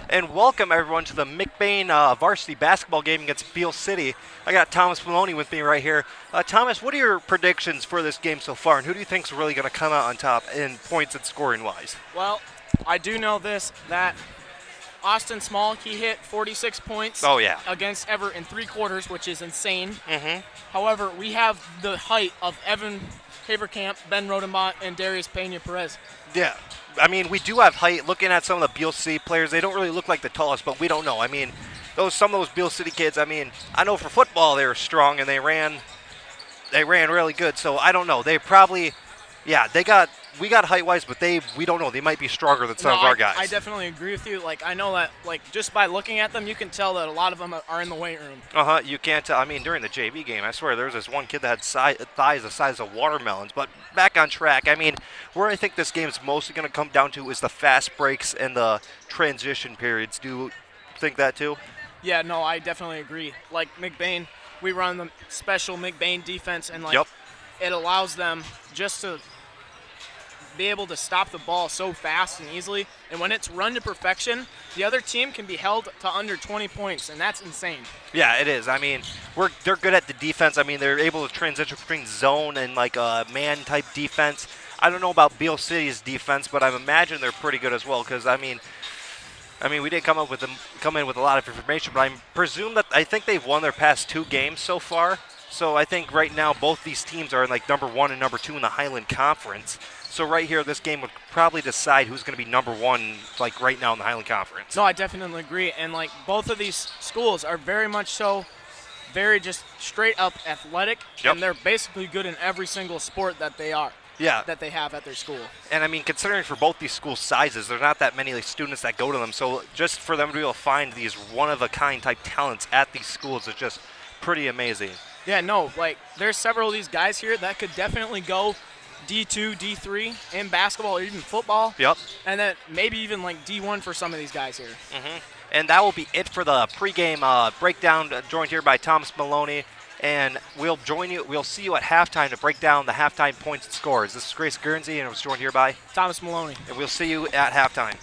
and welcome everyone to the McBain varsity basketball game against Beal City. I got Thomas Maloney with me right here. Thomas, what are your predictions for this game so far, and who do you think is really going to come out on top in points and scoring wise? Well, I do know that Austin Small, he hit 46 points against Everett in 3 quarters, which is insane. However, we have the height of Evan Haverkamp, Ben Rodenbach, and Darius Pena-Perez. Yeah, I mean, we do have height. Looking at some of the Beal City players, they don't really look like the tallest, but we don't know. I mean, some of those Beal City kids, I mean, I know for football they were strong and they ran really good, so I don't know. They probably, we got height-wise, but we don't know. They might be stronger than some of our guys. I definitely agree with you. I know that, just by looking at them, you can tell that a lot of them are in the weight room. You can't tell. I mean, during the JV game, I swear there was this one kid that had thighs the size of watermelons. But back on track, I mean, where I think this game is mostly going to come down to is the fast breaks and the transition periods. Do you think that too? Yeah, no, I definitely agree. Like McBain, we run the special McBain defense, and it allows them just to be able to stop the ball so fast and easily. And when it's run to perfection, the other team can be held to under 20 points, and that's insane. Yeah, it is. I mean, they're good at the defense. I mean, they're able to transition between zone and a man-type defense. I don't know about Beal City's defense, but I imagine they're pretty good as well. Because I mean, we didn't come in with a lot of information, but I think they've won their past 2 games so far. So I think right now both these teams are in number 1 and number 2 in the Highland Conference. So right here, this game would probably decide who's going to be number 1, right now in the Highland Conference. No, I definitely agree. And both of these schools are very much so, very just straight up athletic, and they're basically good in every single sport that they are. Yeah. That they have at their school. And I mean, considering for both these school sizes, there's not that many students that go to them. So just for them to be able to find these one-of-a-kind type talents at these schools is just pretty amazing. Yeah, no, there's several of these guys here that could definitely go D2, D3 in basketball or even football. Yep. And then maybe even D1 for some of these guys here. And that will be it for the pregame breakdown, joined here by Thomas Maloney. And we'll see you at halftime to break down the halftime points and scores. This is Grace Guernsey, and I was joined here by Thomas Maloney. And we'll see you at halftime.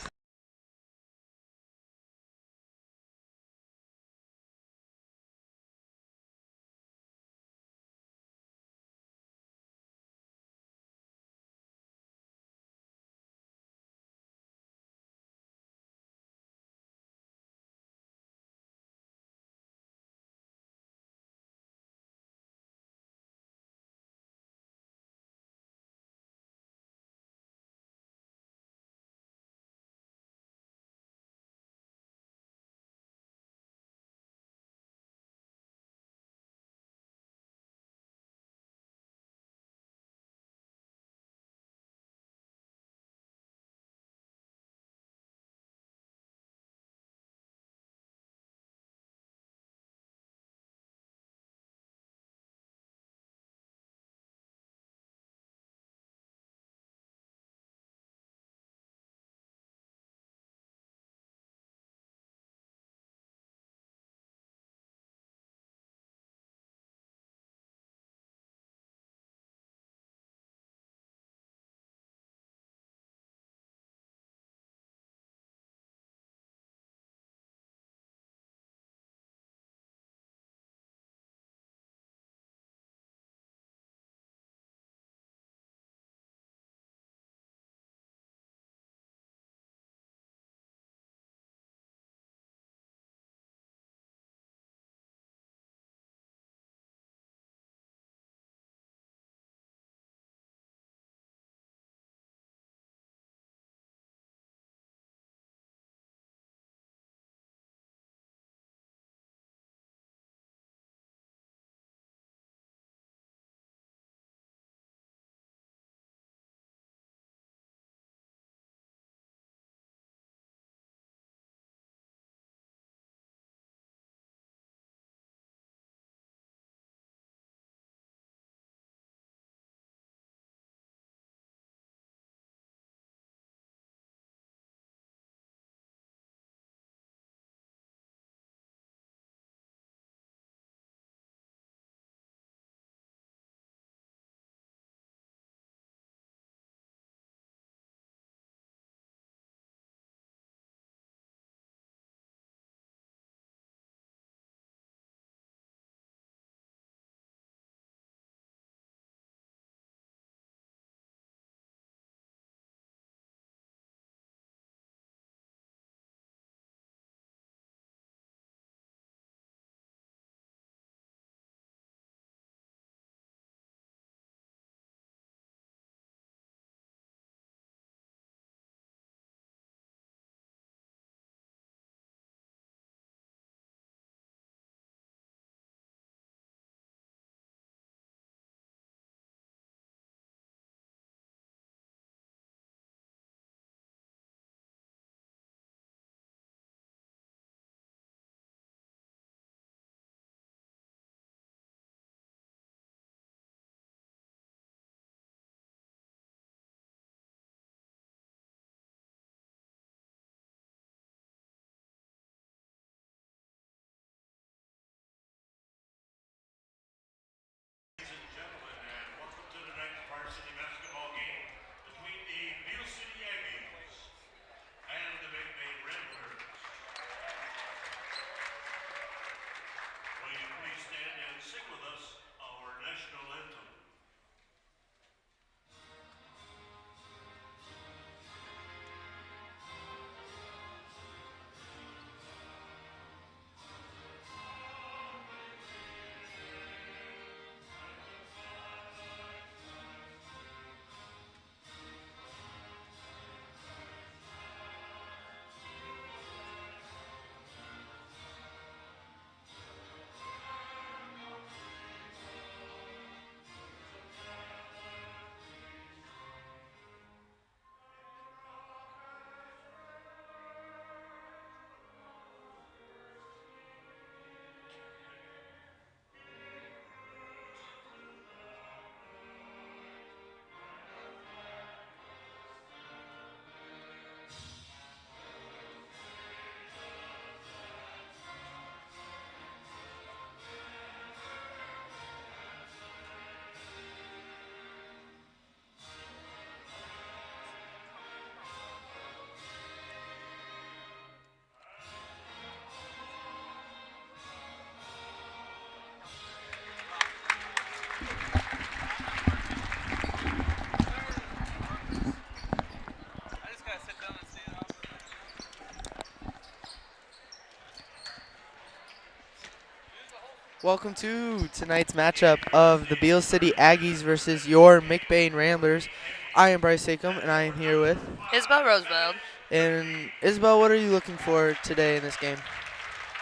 Welcome to tonight's matchup of the Beal City Aggies versus your McBain Ramblers. I am Bryce Acom, and I am here with Isabel Roosevelt. And Isabel, what are you looking for today in this game?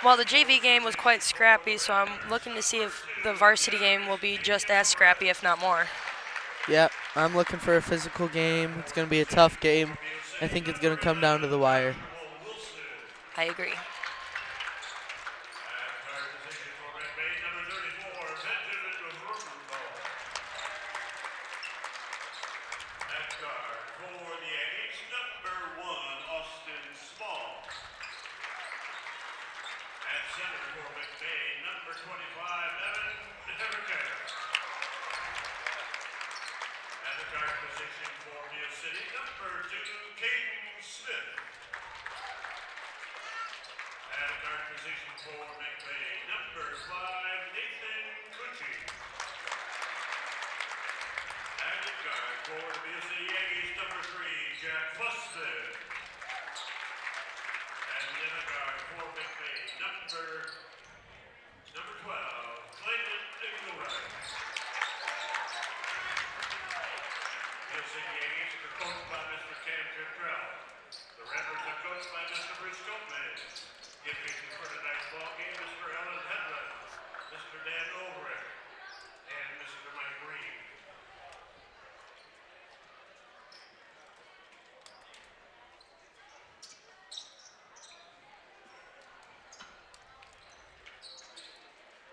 Well, the JV game was quite scrappy, so I'm looking to see if the varsity game will be just as scrappy, if not more. Yep, I'm looking for a physical game. It's going to be a tough game. I think it's going to come down to the wire. I agree.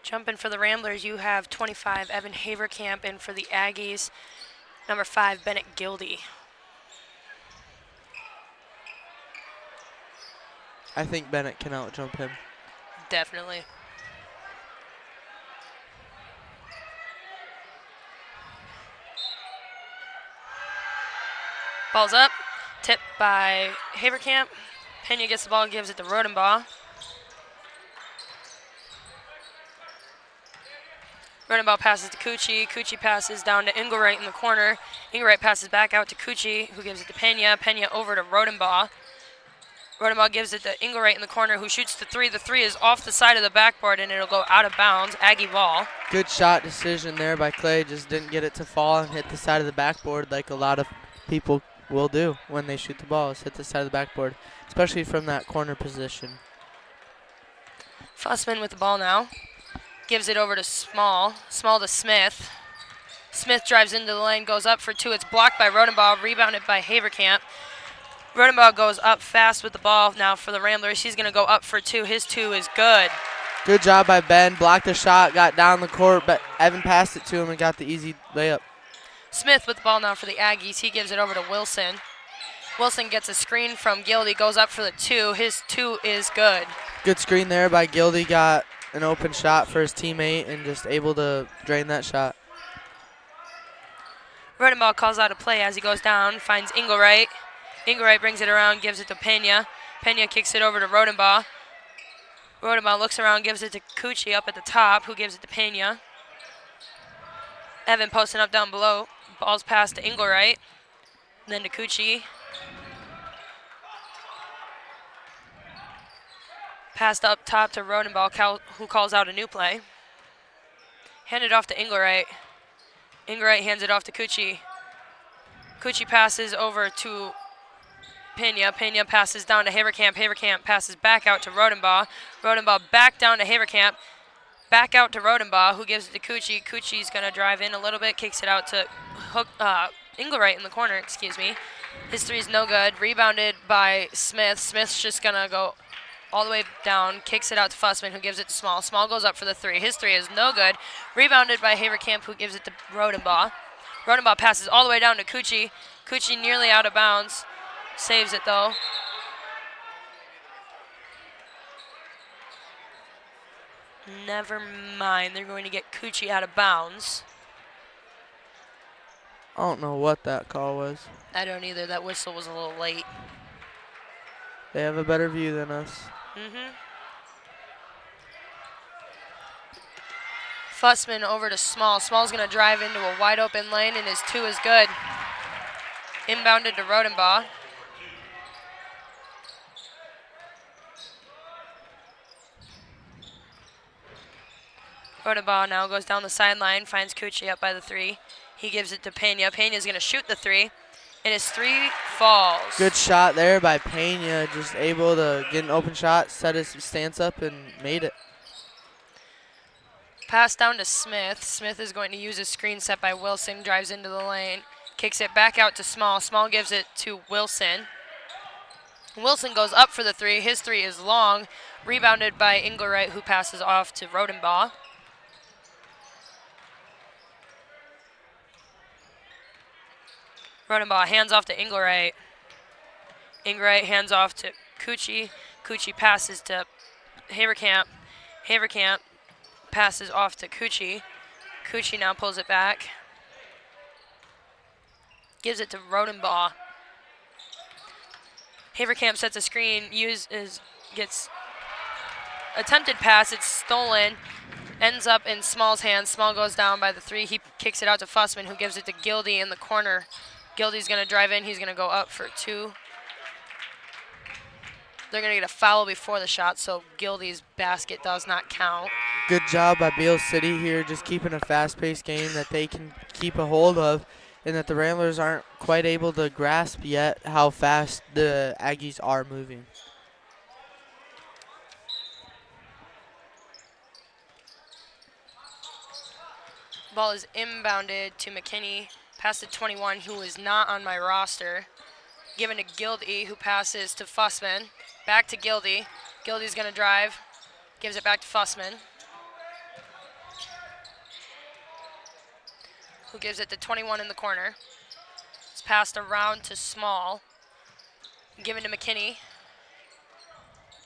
Jumping for the Ramblers, you have 25, Evan Haverkamp, and for the Aggies, number 5, Bennett Gildy. I think Bennett can out-jump him. Definitely. Ball's up, tipped by Haverkamp. Pena gets the ball, gives it to Rodenbaugh. Rodenbaugh passes to Cucci. Cucci passes down to Engelwright in the corner. Engelwright passes back out to Cucci, who gives it to Pena. Pena over to Rodenbaugh. Rodenbaugh gives it to Engelwright in the corner, who shoots the three. The three is off the side of the backboard, and it'll go out of bounds. Aggie ball. Good shot decision there by Clay. Just didn't get it to fall and hit the side of the backboard like a lot of people will do when they shoot the ball, is hit the side of the backboard, especially from that corner position. Fussman with the ball now. Gives it over to Small. Small to Smith. Smith drives into the lane, goes up for two. It's blocked by Rodenbaugh, rebounded by Haverkamp. Rodenbaugh goes up fast with the ball now for the Ramblers. He's going to go up for two. His two is good. Good job by Ben. Blocked the shot, got down the court, but Evan passed it to him and got the easy layup. Smith with the ball now for the Aggies. He gives it over to Wilson. Wilson gets a screen from Gildy, goes up for the two. His two is good. Good screen there by Gildy. Got an open shot for his teammate and just able to drain that shot. Rodenbaugh calls out a play as he goes down, finds Engelwright. Engelwright brings it around, gives it to Pena. Pena kicks it over to Rodenbaugh. Rodenbaugh looks around, gives it to Cucci up at the top, who gives it to Pena. Evan posting up down below. Ball's passed to Engelwright. Then to Cucci. Passed up top to Rodenbaugh, who calls out a new play. Handed off to Engelwright. Engelwright hands it off to Cucci. Cucci passes over to Pena. Pena passes down to Haverkamp. Haverkamp passes back out to Rodenbaugh. Rodenbaugh back down to Haverkamp. Back out to Rodenbaugh, who gives it to Cucci. Cucci's going to drive in a little bit, kicks it out to Engelwright in the corner, excuse me. His three is no good. Rebounded by Smith. Smith's just going to go all the way down, kicks it out to Fussman, who gives it to Small. Small goes up for the three. His three is no good. Rebounded by Haverkamp, who gives it to Rodenbaugh. Rodenbaugh passes all the way down to Cucci. Cucci nearly out of bounds. Saves it, though. Never mind. They're going to get Cucci out of bounds. I don't know what that call was. I don't either. That whistle was a little late. They have a better view than us. Fussman over to Small. Small's going to drive into a wide open lane, and his two is good. Inbounded to Rodenbaugh. Rodenbaugh now goes down the sideline, finds Cucci up by the 3. He gives it to Pena. Pena's going to shoot the 3, and his 3 falls. Good shot there by Pena, just able to get an open shot, set his stance up, and made it. Pass down to Smith. Smith is going to use a screen set by Wilson, drives into the lane, kicks it back out to Small. Small gives it to Wilson. Wilson goes up for the 3. His 3 is long, rebounded by Engelwright, who passes off to Rodenbaugh. Rodenbaugh hands off to Engelwright. Engelwright hands off to Cucci. Cucci passes to Haverkamp. Haverkamp passes off to Cucci. Cucci now pulls it back. Gives it to Rodenbaugh. Haverkamp sets a screen, gets attempted pass, it's stolen, ends up in Small's hands. Small goes down by the 3. He kicks it out to Fussman, who gives it to Gildy in the corner. Gildy's going to drive in. He's going to go up for 2. They're going to get a foul before the shot, so Gildy's basket does not count. Good job by Beal City here, just keeping a fast-paced game that they can keep a hold of, and that the Ramblers aren't quite able to grasp yet how fast the Aggies are moving. Ball is inbounded to McKinney. Pass to 21, who is not on my roster. Given to Gildy, who passes to Fussman. Back to Gildy. Gildy's going to drive. Gives it back to Fussman, who gives it to 21 in the corner. It's passed around to Small. Given to McKinney.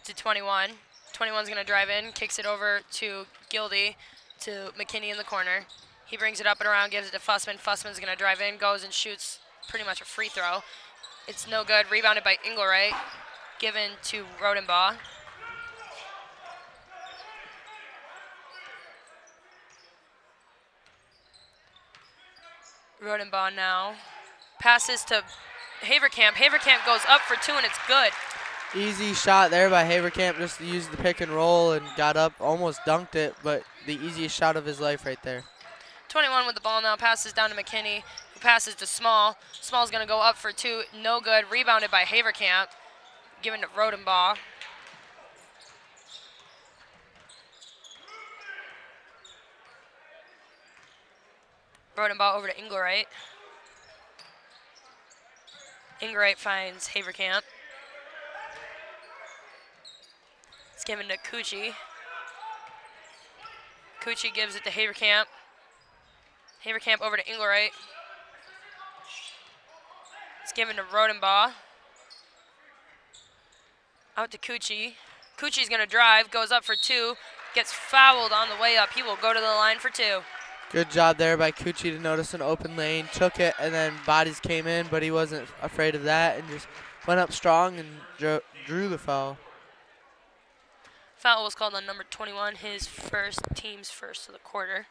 To 21. 21's going to drive in. Kicks it over to Gildy. To McKinney in the corner. He brings it up and around, gives it to Fussman. Fussman's going to drive in, goes and shoots pretty much a free throw. It's no good. Rebounded by Engelwright. Given to Rodenbaugh. Rodenbaugh now passes to Haverkamp. Haverkamp goes up for 2, and it's good. Easy shot there by Haverkamp, just to use the pick and roll and got up, almost dunked it, but the easiest shot of his life right there. 21 with the ball now, passes down to McKinney, who passes to Small. Small's going to go up for 2, no good. Rebounded by Haverkamp, given to Rodenbaugh. Rodenbaugh over to Engelwright. Engelwright finds Haverkamp. It's given to Cucci. Cucci gives it to Haverkamp. Haverkamp over to Engelwright. It's given to Rodenbaugh. Out to Cucci. Cucci's going to drive, goes up for 2, gets fouled on the way up. He will go to the line for 2. Good job there by Cucci to notice an open lane, took it, and then bodies came in, but he wasn't afraid of that and just went up strong and drew the foul. Foul was called on number 21, his team's first of the quarter.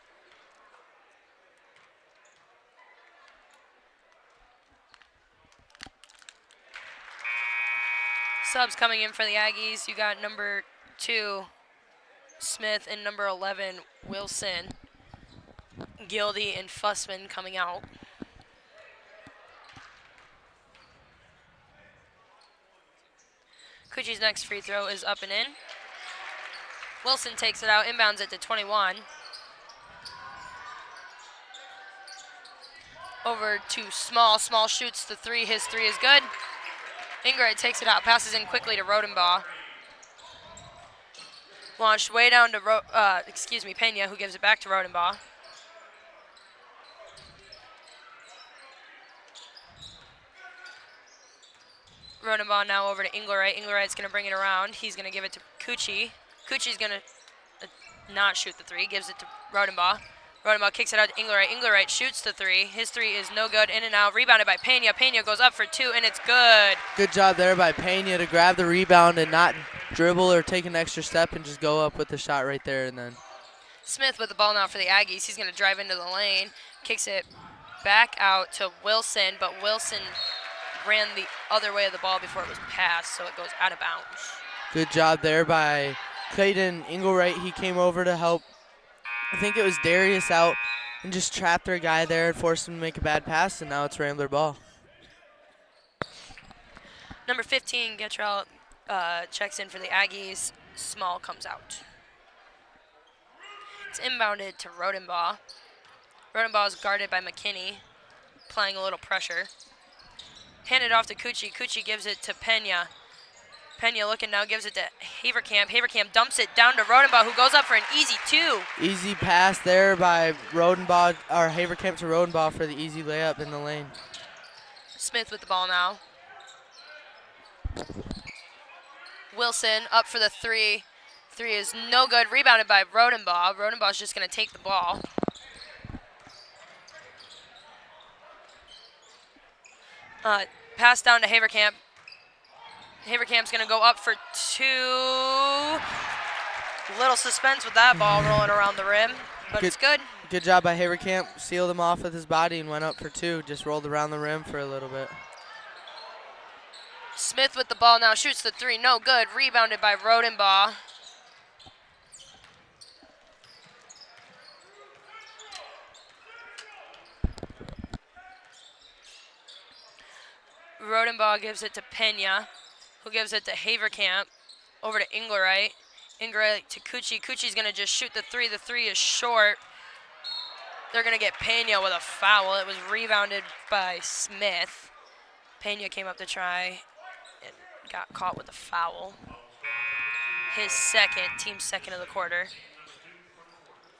Subs coming in for the Aggies. You got number 2, Smith, and number 11, Wilson. Gildy and Fussman coming out. Cucci's next free throw is up and in. Wilson takes it out, inbounds it to 21. Over to Small. Small shoots the 3. His 3 is good. Engelwright takes it out, passes in quickly to Rodenbaugh. Launched way down to Pena, who gives it back to Rodenbaugh. Rodenbaugh now over to Engelwright. Engelwright's going to bring it around. He's going to give it to Cucci. Cucci's going to not shoot the 3, gives it to Rodenbaugh. Rodenbaugh kicks it out to Engelwright. Engelwright shoots the 3. His 3 is no good. In and out. Rebounded by Pena. Pena goes up for 2, and it's good. Good job there by Pena to grab the rebound and not dribble or take an extra step and just go up with the shot right there and then. Smith with the ball now for the Aggies. He's going to drive into the lane. Kicks it back out to Wilson, but Wilson ran the other way of the ball before it was passed, so it goes out of bounds. Good job there by Clayton Engelwright. He came over to help I think it was Darius out and just trapped their guy there and forced him to make a bad pass, and now it's Rambler ball. Number 15, Getrell checks in for the Aggies. Small comes out. It's inbounded to Rodenbaugh. Rodenbaugh is guarded by McKinney, applying a little pressure. Handed off to Cucci. Cucci gives it to Pena. Pena looking now, gives it to Haverkamp. Haverkamp dumps it down to Rodenbaugh, who goes up for an easy 2. Easy pass there by Rodenbaugh, or Haverkamp to Rodenbaugh for the easy layup in the lane. Smith with the ball now. Wilson up for the 3. 3 is no good. Rebounded by Rodenbaugh. Rodenbaugh's just going to take the ball. Pass down to Haverkamp. Haverkamp's going to go up for 2. Little suspense with that ball rolling around the rim, but it's good. Good job by Haverkamp. Sealed him off with his body and went up for 2. Just rolled around the rim for a little bit. Smith with the ball now, shoots the 3, no good. Rebounded by Rodenbaugh. Rodenbaugh gives it to Pena, who gives it to Haverkamp. Over to Engelwright. Engelwright to Cucci. Cucci's going to just shoot the 3. The 3 is short. They're going to get Pena with a foul. It was rebounded by Smith. Pena came up to try and got caught with a foul. His second, team second of the quarter.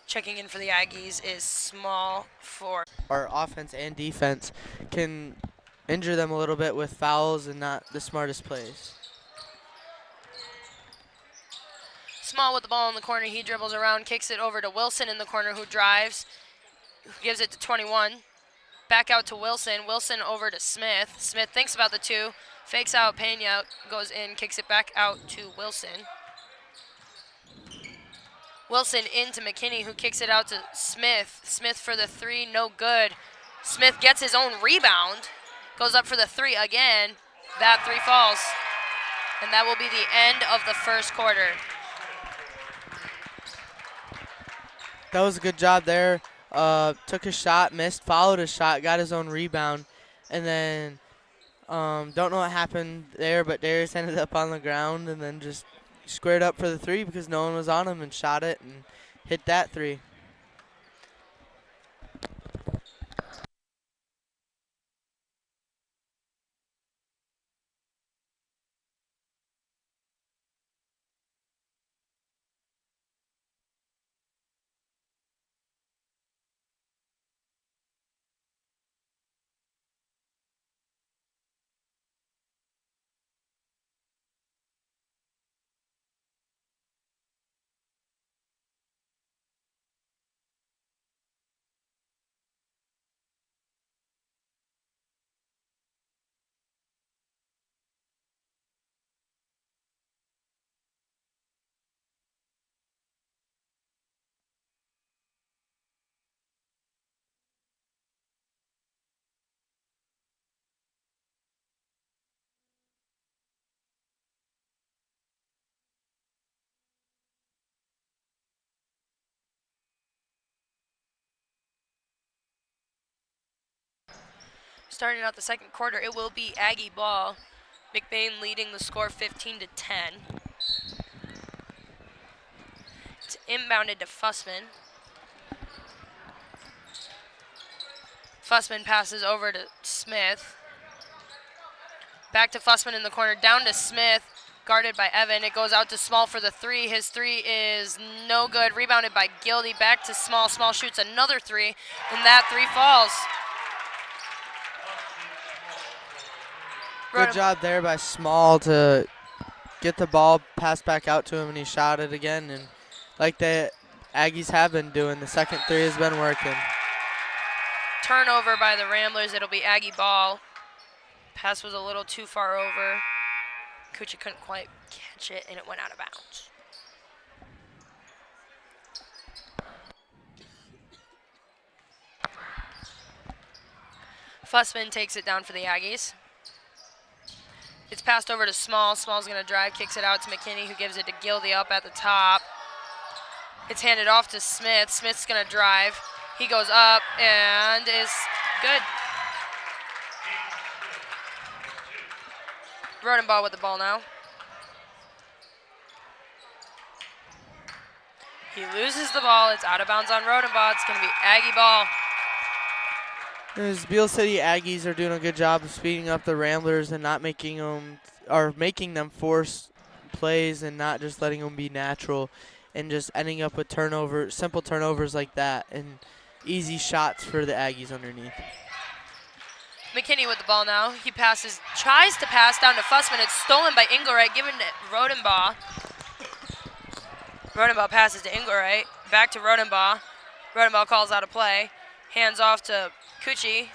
Checking in for the Aggies is Small for. Our offense and defense can injure them a little bit with fouls and not the smartest plays. Small with the ball in the corner. He dribbles around, kicks it over to Wilson in the corner, who drives, gives it to 21. Back out to Wilson. Wilson over to Smith. Smith thinks about the 2, fakes out Pena, goes in, kicks it back out to Wilson. Wilson into McKinney, who kicks it out to Smith. Smith for the 3, no good. Smith gets his own rebound, goes up for the 3 again. That 3 falls. And that will be the end of the first quarter. That was a good job there. Took a shot, missed, followed a shot, got his own rebound, and then don't know what happened there, but Darius ended up on the ground and then just squared up for the 3 because no one was on him and shot it and hit that 3. Starting out the second quarter, it will be Aggie ball. McBain leading the score 15-10. It's inbounded to Fussman. Fussman passes over to Smith. Back to Fussman in the corner, down to Smith, guarded by Evan. It goes out to Small for the 3. His 3 is no good. Rebounded by Gildy. Back to Small. Small shoots another 3, and that 3 falls. Good job there by Small to get the ball passed back out to him, and he shot it again. And like the Aggies have been doing, the second 3 has been working. Turnover by the Ramblers. It'll be Aggie ball. Pass was a little too far over. Kucha couldn't quite catch it, and it went out of bounds. Fussman takes it down for the Aggies. It's passed over to Small. Small's going to drive, kicks it out to McKinney, who gives it to Gildy up at the top. It's handed off to Smith. Smith's going to drive. He goes up and is good. Rodenbaugh with the ball now. He loses the ball. It's out of bounds on Rodenbaugh. It's going to be Aggie ball. Those Beal City Aggies are doing a good job of speeding up the Ramblers and not making them force plays and not just letting them be natural and just ending up with simple turnovers like that and easy shots for the Aggies underneath. McKinney with the ball now. He tries to pass down to Fussman. It's stolen by Engelwright, given to Rodenbaugh. Rodenbaugh passes to Engelwright. Back to Rodenbaugh. Rodenbaugh calls out a play. Hands off to Cucci.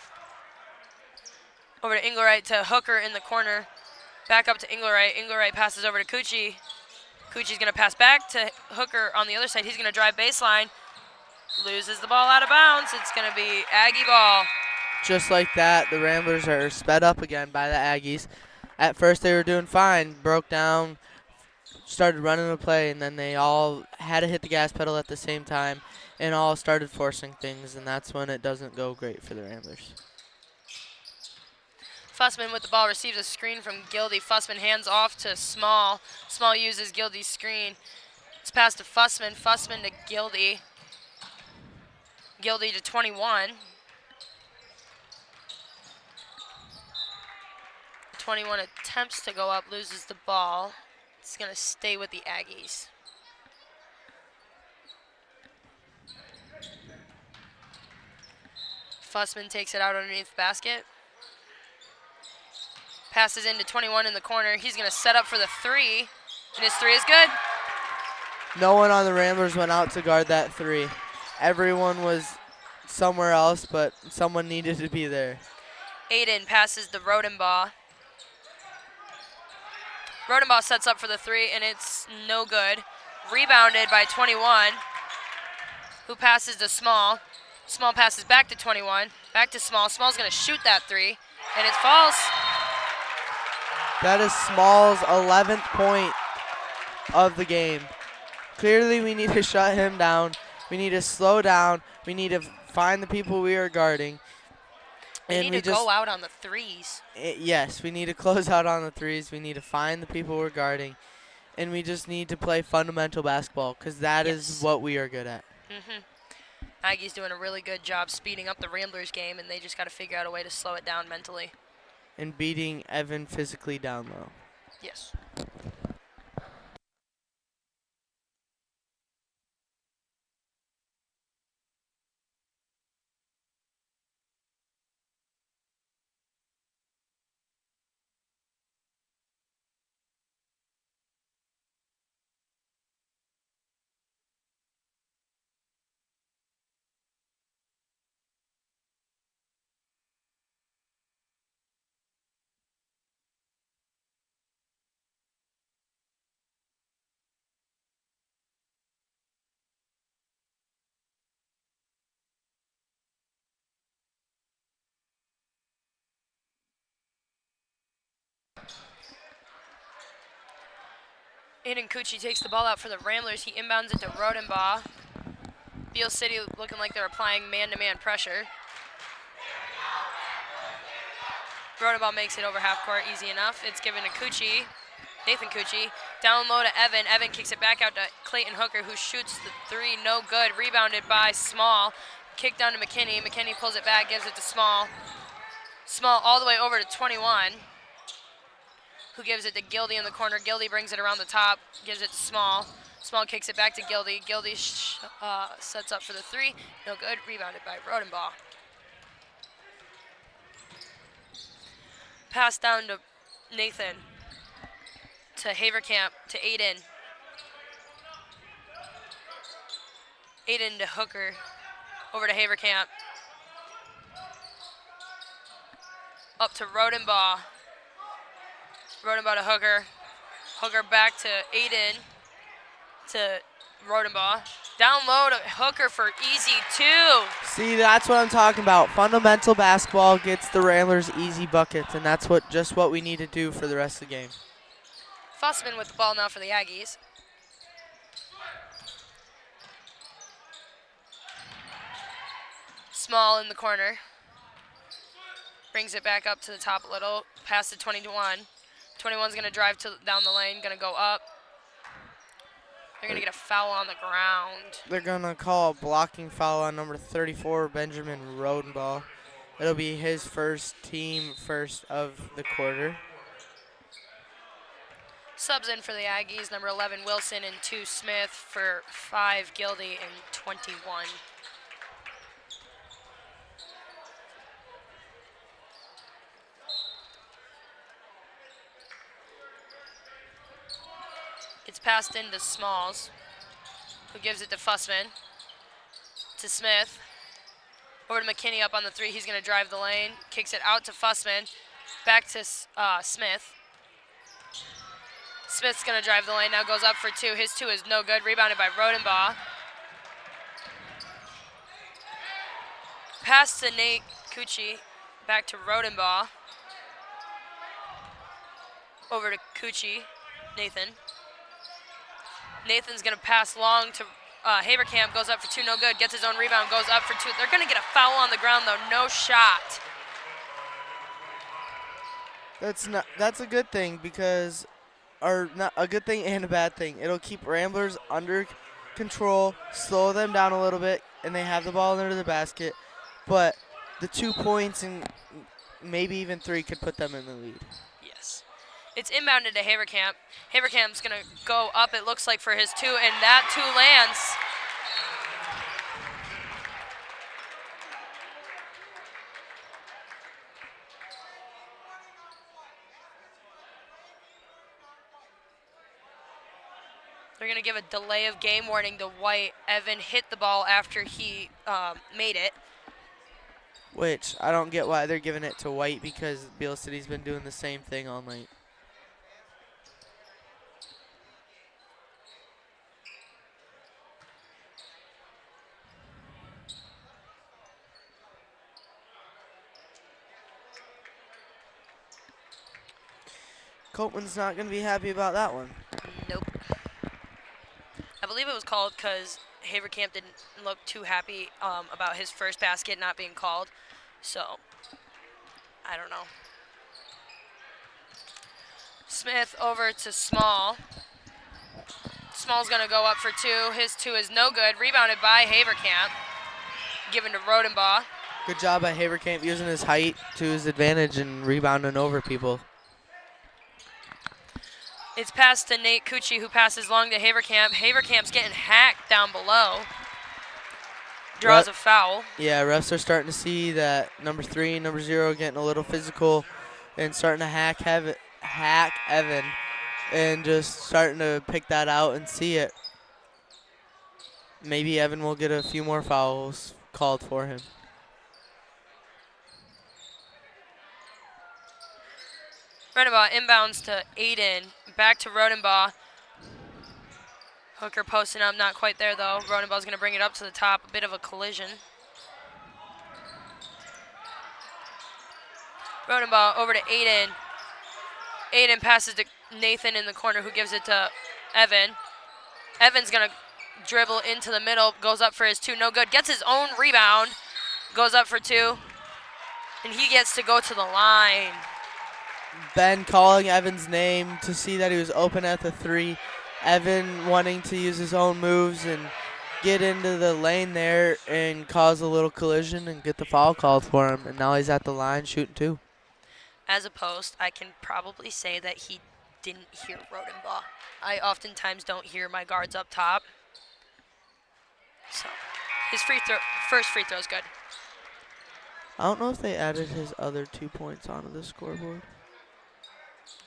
Over to Engelwright to Hooker in the corner. Back up to Engelwright. Engelwright passes over to Cucci. Cucci's going to pass back to Hooker on the other side. He's going to drive baseline. Loses the ball out of bounds. It's going to be Aggie ball. Just like that, the Ramblers are sped up again by the Aggies. At first they were doing fine, broke down, started running the play, and then they all had to hit the gas pedal at the same time and all started forcing things, and that's when it doesn't go great for the Ramblers. Fussman with the ball receives a screen from Gildy. Fussman hands off to Small. Small uses Gildy's screen. It's passed to Fussman. Fussman to Gildy. Gildy to 21. 21 attempts to go up, loses the ball. It's going to stay with the Aggies. Fussman takes it out underneath the basket. Passes into 21 in the corner. He's going to set up for the three, and his three is good. No one on the Ramblers went out to guard that three. Everyone was somewhere else, but someone needed to be there. Aiden passes to Rodenbaugh. Rodenbaugh sets up for the three, and it's no good. Rebounded by 21, who passes to Small. Small passes back to 21, back to Small. Small's going to shoot that three, and it falls. That is Small's 11th point of the game. Clearly, we need to shut him down. We need to slow down. We need to find the people we are guarding. We need to go out on the threes. Yes, we need to close out on the threes. We need to find the people we're guarding. And we just need to play fundamental basketball because that is what we are good at. Aggie's doing a really good job speeding up the Ramblers game, and they just got to figure out a way to slow it down mentally. And beating Evan physically down low. Yes. Aiden Cucci takes the ball out for the Ramblers. He inbounds it to Rodenbaugh. Beal City looking like they're applying man-to-man pressure. Rodenbaugh makes it over half court, easy enough. It's given to Cucci, Nathan Cucci. Down low to Evan. Evan kicks it back out to Clayton Hooker, who shoots the three, no good. Rebounded by Small. Kick down to McKinney. McKinney pulls it back, gives it to Small. Small all the way over to 21. Who gives it to Gildy in the corner. Gildy brings it around the top, gives it to Small. Small kicks it back to Gildy. Gildy sets up for the three. No good. Rebounded by Rodenbaugh. Pass down to Nathan. To Haverkamp. To Aiden. Aiden to Hooker. Over to Haverkamp. Up to Rodenbaugh. Rodenbaugh to Hooker. Hooker back to Aiden. To Rodenbaugh. Down low to Hooker for easy two. See, that's what I'm talking about. Fundamental basketball gets the Ramblers easy buckets, and that's just what we need to do for the rest of the game. Fussman with the ball now for the Aggies. Small in the corner. Brings it back up to the top a little. Pass to 21. 21's going to drive down the lane, going to go up. They're going to get a foul on the ground. They're going to call a blocking foul on number 34, Benjamin Rodenbaugh. It'll be his team first of the quarter. Subs in for the Aggies, number 11, Wilson, and 2, Smith, for 5, Gildy, and 21. It's passed into Smalls, who gives it to Fussman, to Smith, over to McKinney up on the 3. He's going to drive the lane, kicks it out to Fussman, back to Smith. Smith's going to drive the lane, now goes up for 2. His 2 is no good, rebounded by Rodenbaugh. Pass to Nate Cucci, back to Rodenbaugh. Over to Cucci, Nathan. Nathan's going to pass long to Haverkamp, goes up for 2, no good, gets his own rebound, goes up for 2. They're going to get a foul on the ground, though, no shot. That's a good thing because, or not a good thing and a bad thing. It'll keep Ramblers under control, slow them down a little bit, and they have the ball under the basket. But the 2 points and maybe even 3 could put them in the lead. Yes. It's inbounded to Haverkamp. Haverkamp's going to go up, it looks like, for his 2, and that 2 lands. They're going to give a delay of game warning to White. Evan hit the ball after he made it. Which I don't get why they're giving it to White because Beal City's been doing the same thing all night. Copeland's not going to be happy about that one. Nope. I believe it was called because Haverkamp didn't look too happy about his first basket not being called. So, I don't know. Smith over to Small. Small's going to go up for 2. His 2 is no good. Rebounded by Haverkamp. Given to Rodenbaugh. Good job by Haverkamp using his height to his advantage and rebounding over people. It's passed to Nate Cucci, who passes long to Haverkamp. Haverkamp's getting hacked down below. Draws a foul. Yeah, refs are starting to see that number 3 and number 0 getting a little physical and starting to hack Evan and just starting to pick that out and see it. Maybe Evan will get a few more fouls called for him. Rodenbaugh inbounds to Aiden. Back to Rodenbaugh. Hooker posting up, not quite there though. Rodenbaugh's going to bring it up to the top. A bit of a collision. Rodenbaugh over to Aiden. Aiden passes to Nathan in the corner, who gives it to Evan. Evan's going to dribble into the middle, goes up for his 2, no good. Gets his own rebound, goes up for 2, and he gets to go to the line. Ben calling Evan's name to see that he was open at the 3. Evan wanting to use his own moves and get into the lane there and cause a little collision and get the foul called for him. And now he's at the line shooting 2. As a post, I can probably say that he didn't hear Rodenbaugh. I oftentimes don't hear my guards up top. So his first free throw is good. I don't know if they added his other 2 points onto the scoreboard.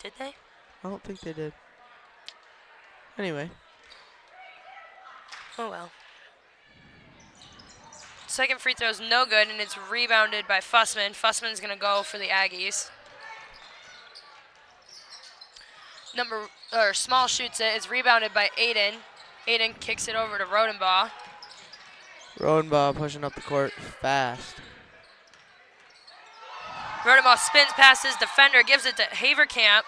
Did they? I don't think they did. Anyway. Oh well. Second free throw is no good, and it's rebounded by Fussman. Fussman's going to go for the Aggies. Small shoots it. It's rebounded by Aiden. Aiden kicks it over to Rodenbaugh. Rodenbaugh pushing up the court fast. Rodenbaugh spins past his defender, gives it to Haverkamp.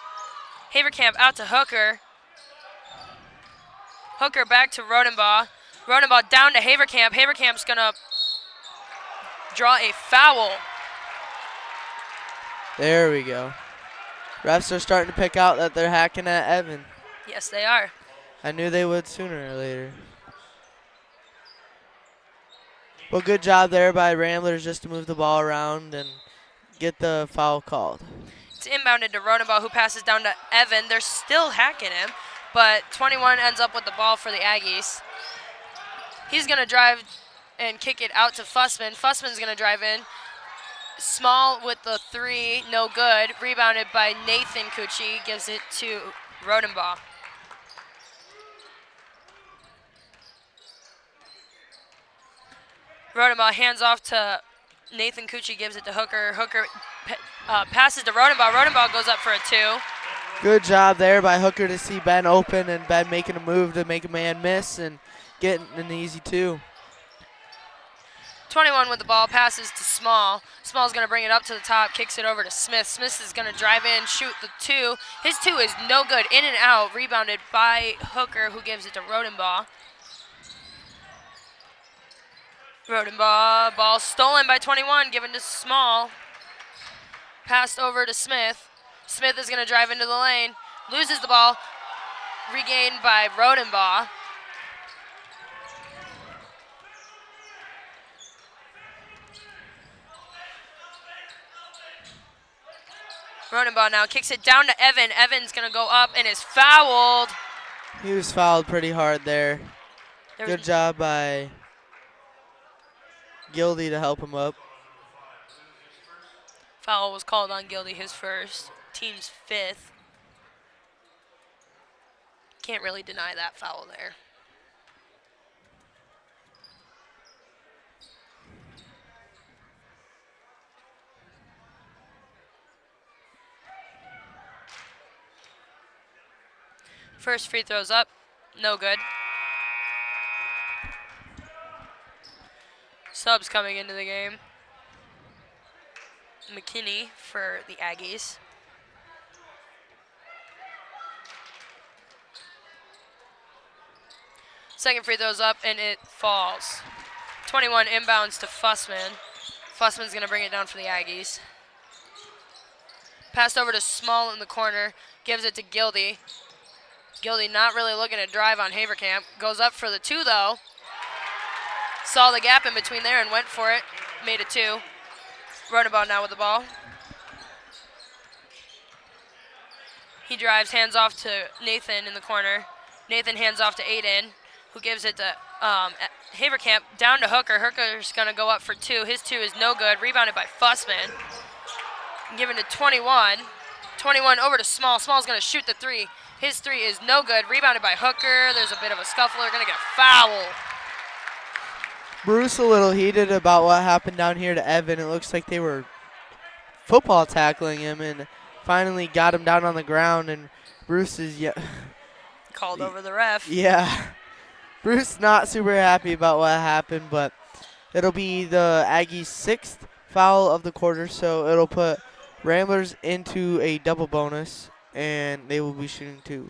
Haverkamp out to Hooker. Hooker back to Rodenbaugh. Rodenbaugh down to Haverkamp. Haverkamp's going to draw a foul. There we go. Refs are starting to pick out that they're hacking at Evan. Yes, they are. I knew they would sooner or later. Well, good job there by Ramblers just to move the ball around and get the foul called. It's inbounded to Rodenbaugh, who passes down to Evan. They're still hacking him, but 21 ends up with the ball for the Aggies. He's going to drive and kick it out to Fussman. Fussman's going to drive in. Small with the three, no good. Rebounded by Nathan Cucci, gives it to Rodenbaugh. Rodenbaugh hands off to Nathan Cucci, gives it to Hooker. Hooker passes to Rodenbaugh. Rodenbaugh goes up for a two. Good job there by Hooker to see Ben open and Ben making a move to make a man miss and getting an easy two. 21 with the ball, passes to Small. Small's going to bring it up to the top, kicks it over to Smith. Smith is going to drive in, shoot the two. His two is no good, in and out, rebounded by Hooker, who gives it to Rodenbaugh. Rodenbaugh, ball stolen by 21, given to Small. Passed over to Smith. Smith is going to drive into the lane, loses the ball, regained by Rodenbaugh. Rodenbaugh now kicks it down to Evan. Evan's going to go up and is fouled. He was fouled pretty hard there. Good job by Gildy to help him up. Foul was called on Gildy, his first, team's fifth. Can't really deny that foul there. First free throw's up, no good. Subs coming into the game. McKinney for the Aggies. Second free throw's up and it falls. 21 inbounds to Fussman. Fussman's gonna bring it down for the Aggies. Passed over to Small in the corner, gives it to Gildy. Gildy not really looking to drive on Haverkamp. Goes up for the two though. Saw the gap in between there and went for it. Made a two. Rodenbaugh now with the ball. He drives, hands off to Nathan in the corner. Nathan hands off to Aiden, who gives it to Haverkamp. Down to Hooker. Hooker's going to go up for two. His two is no good. Rebounded by Fussman. Given to 21. 21 over to Small. Small's going to shoot the three. His three is no good. Rebounded by Hooker. There's a bit of a scuffle. They're going to get a foul. Bruce a little heated about what happened down here to Evan. It looks like they were football tackling him and finally got him down on the ground. And Bruce is called over the ref. Yeah. Bruce not super happy about what happened, but it'll be the Aggies' sixth foul of the quarter, so it'll put Ramblers into a double bonus, and they will be shooting two.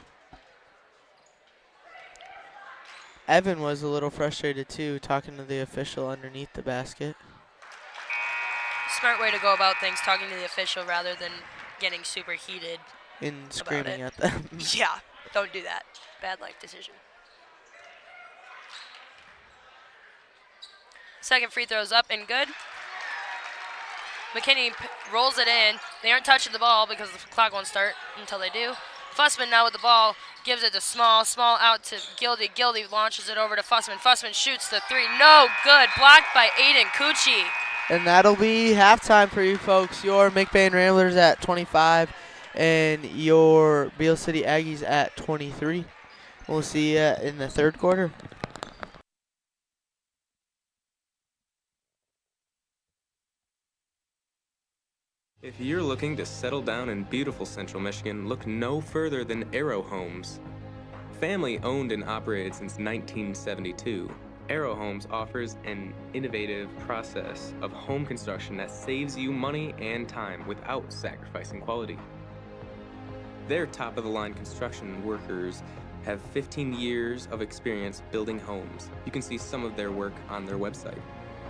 Evan was a little frustrated too, talking to the official underneath the basket. Smart way to go about things, talking to the official rather than getting super heated and screaming at them. Yeah, don't do that. Bad life decision. Second free throw's up and good. McKinney rolls it in. They aren't touching the ball because the clock won't start until they do. Fussman now with the ball, gives it to Small. Small out to Gildy. Gildy launches it over to Fussman. Fussman shoots the three. No good. Blocked by Aiden Cucci. And that'll be halftime for you folks. Your McBain Ramblers at 25 and your Beal City Aggies at 23. We'll see you in the third quarter. If you're looking to settle down in beautiful Central Michigan, look no further than Arrow Homes. Family owned and operated since 1972, Arrow Homes offers an innovative process of home construction that saves you money and time without sacrificing quality. Their top-of-the-line construction workers have 15 years of experience building homes. You can see some of their work on their website.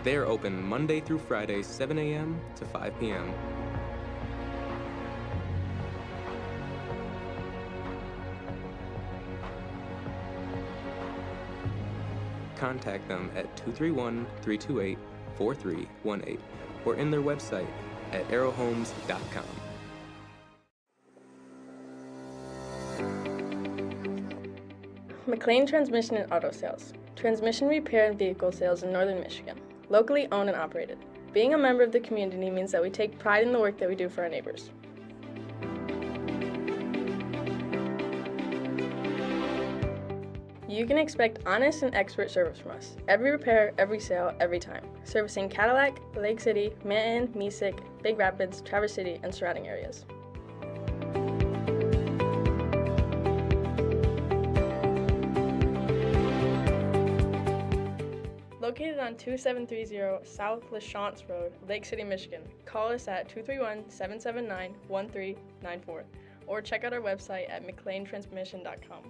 They're open Monday through Friday, 7 a.m. to 5 p.m. Contact them at 231-328-4318 or in their website at arrowhomes.com. McLain Transmission and Auto Sales. Transmission repair and vehicle sales in Northern Michigan. Locally owned and operated. Being a member of the community means that we take pride in the work that we do for our neighbors. You can expect honest and expert service from us. Every repair, every sale, every time. Servicing Cadillac, Lake City, Manton, Mesick, Big Rapids, Traverse City, and surrounding areas. Located on 2730 South LaChance Road, Lake City, Michigan. Call us at 231-779-1394 or check out our website at mclaintransmission.com.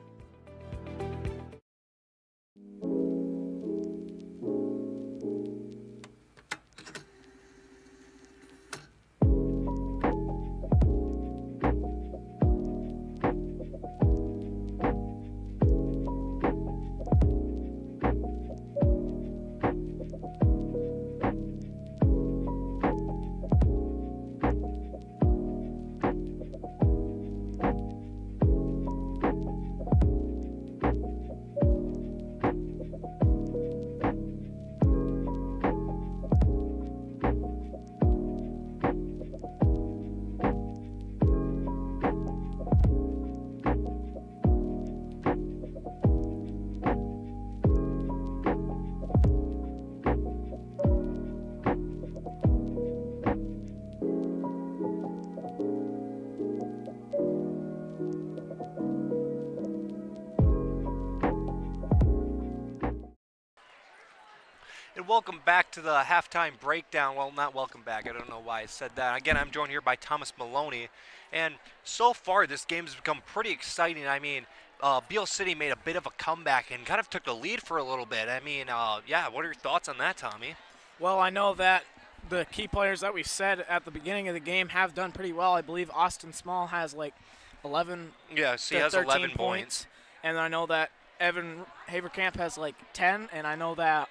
And welcome back to the halftime breakdown. Well, not welcome back. I don't know why I said that. Again, I'm joined here by Thomas Maloney. And so far, this game has become pretty exciting. I mean, Beal City made a bit of a comeback and kind of took the lead for a little bit. I mean, yeah, what are your thoughts on that, Tommy? Well, I know that the key players that we said at the beginning of the game have done pretty well. I believe Austin Small has like 11 Yes, he to has 13 11 points. And I know that Evan Haverkamp has like 10, and I know that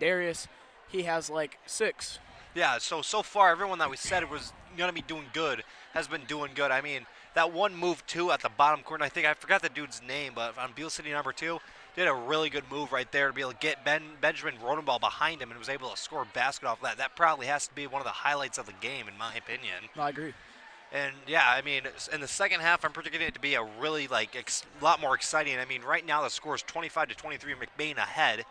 Darius, he has like 6. Yeah, so far, everyone that we said was going to be doing good has been doing good. I mean, that one move, too, at the bottom corner, I forgot the dude's name, but on Beal City number 2, did a really good move right there to be able to get Benjamin Rodenball behind him and was able to score a basket off that. That probably has to be one of the highlights of the game, in my opinion. No, I agree. And, yeah, I mean, in the second half, I'm predicting it to be a really, like, lot more exciting. I mean, right now the score is 25-23, McBain ahead.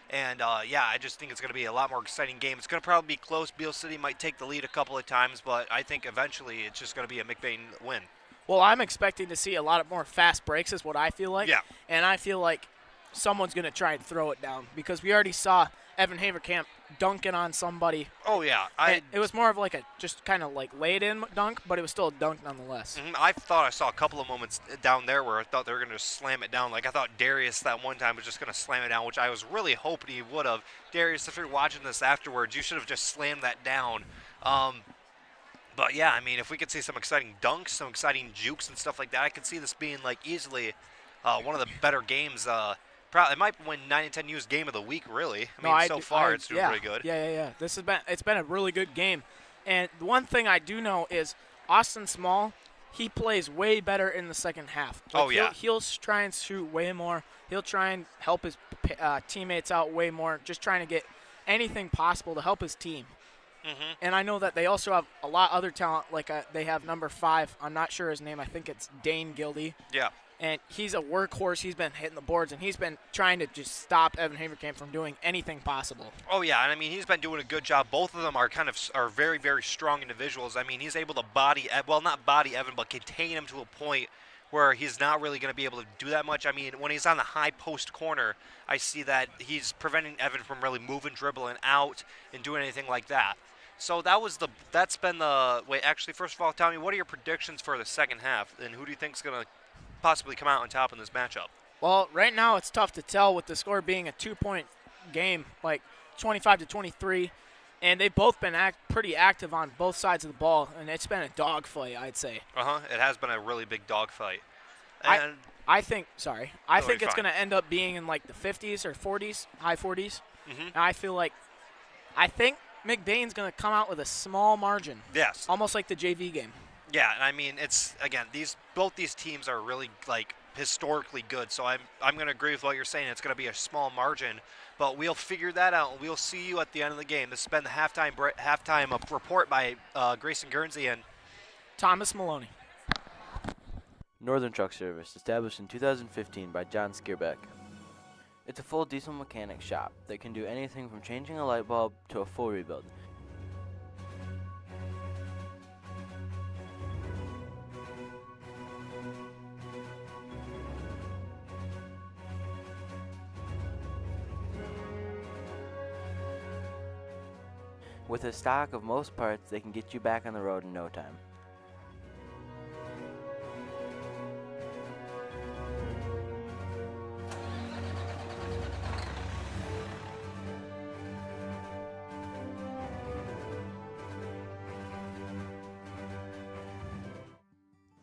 And, yeah, I just think it's going to be a lot more exciting game. It's going to probably be close. Beal City might take the lead a couple of times, but I think eventually it's just going to be a McBain win. Well, I'm expecting to see a lot of more fast breaks is what I feel like. Yeah. And I feel like someone's going to try and throw it down because we already saw Evan Haverkamp dunking on somebody. Oh, yeah. It was more of like a just kind of like laid-in dunk, but it was still a dunk nonetheless. I thought I saw a couple of moments down there where I thought they were going to slam it down. Like, I thought Darius that one time was just going to slam it down, which I was really hoping he would have. Darius, if you're watching this afterwards, you should have just slammed that down. But, yeah, I mean, if we could see some exciting dunks, some exciting jukes and stuff like that, I could see this being, like, easily one of the better games. It might win 9-10U's game of the week, really. I mean, so far it's doing pretty good. Yeah. It's been a really good game. And the one thing I do know is Austin Small, he plays way better in the second half. Like He'll try and shoot way more. He'll try and help his teammates out way more, just trying to get anything possible to help his team. Mm-hmm. And I know that they also have a lot of other talent. Like they have number 5. I'm not sure his name. I think it's Dane Gildy. Yeah. And he's a workhorse. He's been hitting the boards, and he's been trying to just stop Evan Haverkamp from doing anything possible. Oh, yeah, and I mean, he's been doing a good job. Both of them are very, very strong individuals. I mean, he's able to not body Evan, but contain him to a point where he's not really going to be able to do that much. I mean, when he's on the high post corner, I see that he's preventing Evan from really moving, dribbling out, and doing anything like that. So that's been the way. Actually, first of all, Tommy, what are your predictions for the second half, and who do you think is going to possibly come out on top in this matchup? Well, right now it's tough to tell with the score being a 2-point game, like 25-23, and they've both been pretty active on both sides of the ball, and it's been a dogfight, I'd say. It has been a really big dogfight. I think it's fine. going to end up being in like the 50s or 40s, high 40s. Mm-hmm. And I think McBain's going to come out with a small margin. Yes. Almost like the JV game. Yeah, and I mean, it's, again, both these teams are really, like, historically good, so I'm going to agree with what you're saying. It's going to be a small margin, but we'll figure that out, and we'll see you at the end of the game. This has been the halftime report by Grayson Guernsey and Thomas Maloney. Northern Truck Service, established in 2015 by John Skierbeck. It's a full diesel mechanic shop that can do anything from changing a light bulb to a full rebuild. With a stock of most parts, they can get you back on the road in no time.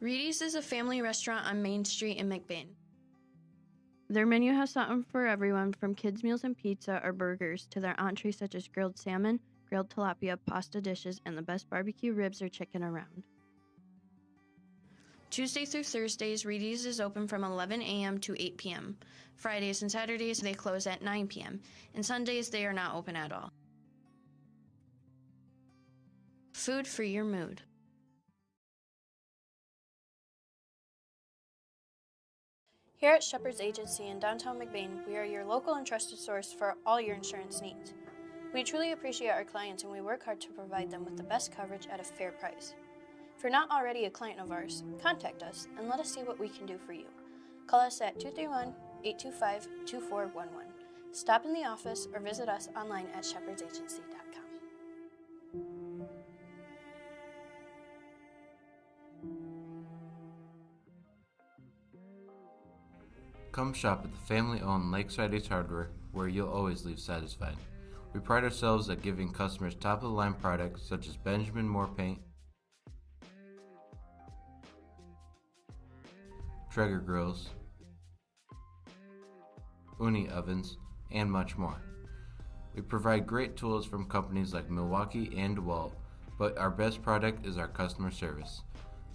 Reedy's is a family restaurant on Main Street in McBain. Their menu has something for everyone, from kids' meals and pizza or burgers to their entrees such as grilled salmon, grilled tilapia, pasta dishes, and the best barbecue ribs or chicken around. Tuesday through Thursdays, Reedy's is open from 11 a.m. to 8 p.m. Fridays and Saturdays, they close at 9 p.m. And Sundays, they are not open at all. Food for your mood. Here at Shepherd's Agency in downtown McBain, we are your local and trusted source for all your insurance needs. We truly appreciate our clients, and we work hard to provide them with the best coverage at a fair price. If you're not already a client of ours, contact us and let us see what we can do for you. Call us at 231-825-2411. Stop in the office or visit us online at shepherdsagency.com. Come shop at the family-owned Lakeside Ace Hardware, where you'll always leave satisfied. We pride ourselves at giving customers top-of-the-line products such as Benjamin Moore paint, Traeger grills, Uni ovens, and much more. We provide great tools from companies like Milwaukee and DeWalt, but our best product is our customer service.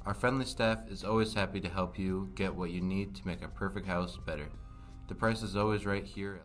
Our friendly staff is always happy to help you get what you need to make a perfect house better. The price is always right here.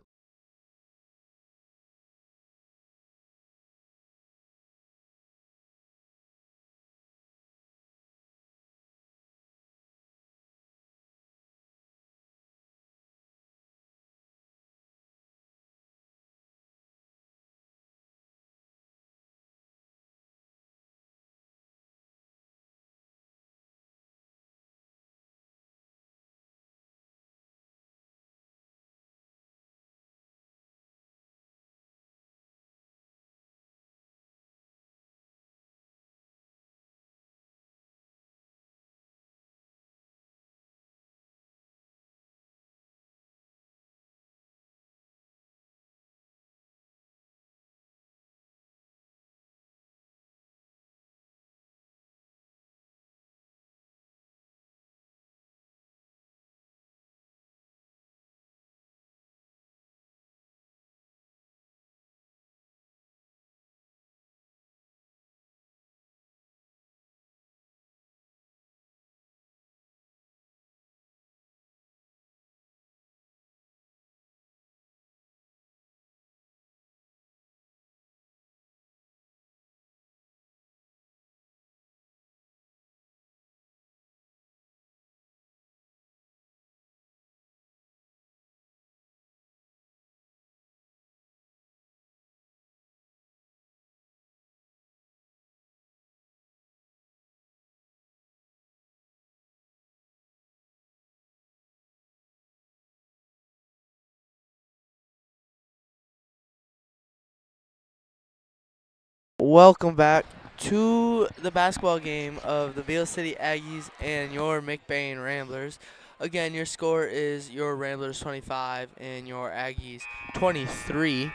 Welcome back to the basketball game of the Beal City Aggies and your McBain Ramblers. Again, your score is your Ramblers 25 and your Aggies 23.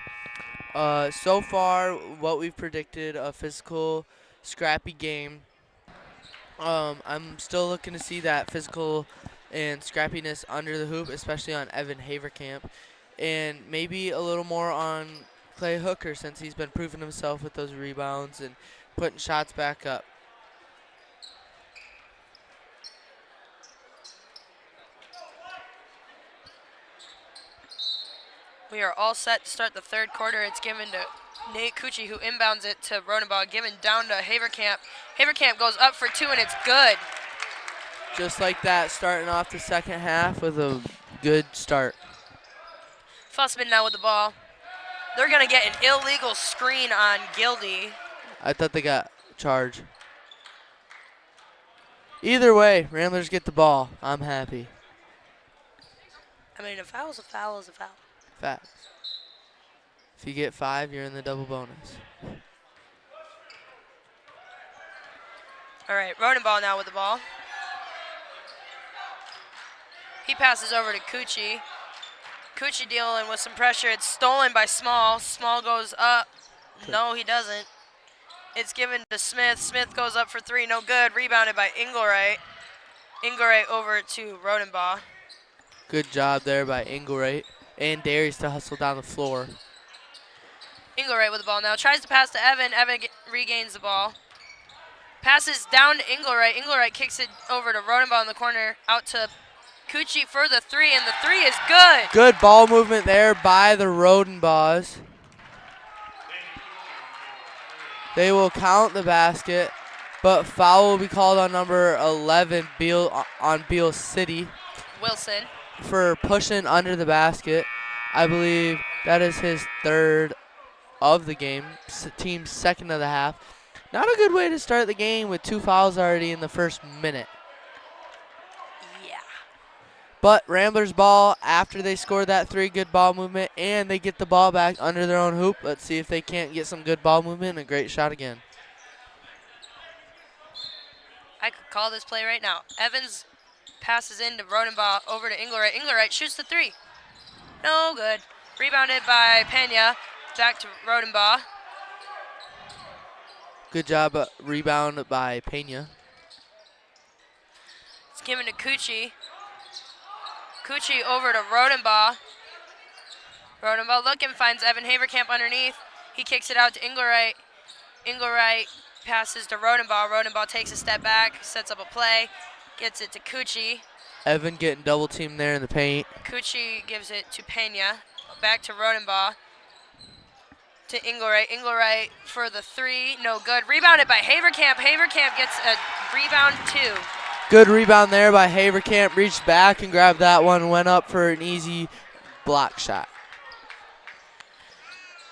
So far, what we've predicted, a physical, scrappy game. I'm still looking to see that physical and scrappiness under the hoop, especially on Evan Haverkamp, and maybe a little more on Clay Hooker since he's been proving himself with those rebounds and putting shots back up. We are all set to start the third quarter. It's given to Nate Cucci, who inbounds it to Rodenbaugh, given down to Haverkamp. Haverkamp goes up for 2, and it's good. Just like that, starting off the second half with a good start. Fussman now with the ball. They're going to get an illegal screen on Gildy. I thought they got charged. Either way, Ramblers get the ball. I'm happy. I mean, a foul is a foul is a foul. Facts. If you get 5, you're in the double bonus. All right, Rodenbaugh now with the ball. He passes over to Cucci. Cucci dealing with some pressure. It's stolen by Small. Small goes up. No, he doesn't. It's given to Smith. Smith goes up for 3. No good. Rebounded by Engelwright. Engelwright over to Rodenbaugh. Good job there by Engelwright and Darius to hustle down the floor. Engelwright with the ball now. Tries to pass to Evan. Evan regains the ball. Passes down to Engelwright. Engelwright kicks it over to Rodenbaugh in the corner. Out to Cucci for the 3, and the 3 is good. Good ball movement there by the Rodenbaughs. They will count the basket, but foul will be called on number 11, Beal, on Beal City. Wilson. For pushing under the basket. I believe that is his 3rd of the game, team's 2nd of the half. Not a good way to start the game with 2 fouls already in the first minute. Yeah. But Ramblers ball after they score that 3, good ball movement, and they get the ball back under their own hoop. Let's see if they can't get some good ball movement and a great shot again. I could call this play right now. Evans passes into Rodenbaugh over to Engelwright. Engelwright shoots the 3. No good. Rebounded by Pena. Back to Rodenbaugh. Good job, rebound by Pena. It's given to Cucci. Cucci over to Rodenbaugh. Rodenbaugh looking, finds Evan Haverkamp underneath. He kicks it out to Engelwright. Engelwright passes to Rodenbaugh. Rodenbaugh takes a step back, sets up a play, gets it to Cucci. Evan getting double teamed there in the paint. Cucci gives it to Pena. Back to Rodenbaugh. To Engelwright. Engelwright for the 3. No good. Rebounded by Haverkamp. Haverkamp gets a rebound 2. Good rebound there by Haverkamp. Reached back and grabbed that one. Went up for an easy block shot.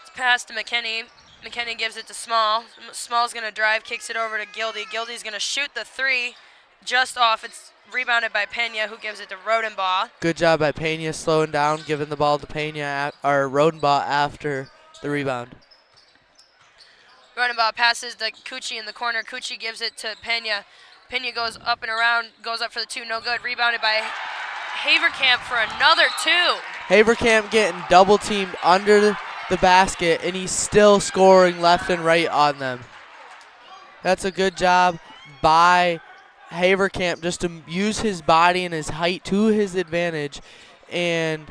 It's passed to McKinney. McKinney gives it to Small. Small's going to drive, kicks it over to Gildy. Gildy's going to shoot the 3 just off. It's rebounded by Pena, who gives it to Rodenbaugh. Good job by Pena slowing down, giving the ball to Pena or Rodenbaugh after the rebound. Rodenbaugh passes to Cucci in the corner. Cucci gives it to Pena. Pena goes up and around, goes up for the 2, no good. Rebounded by Haverkamp for another 2. Haverkamp getting double teamed under the basket, and he's still scoring left and right on them. That's a good job by Haverkamp just to use his body and his height to his advantage and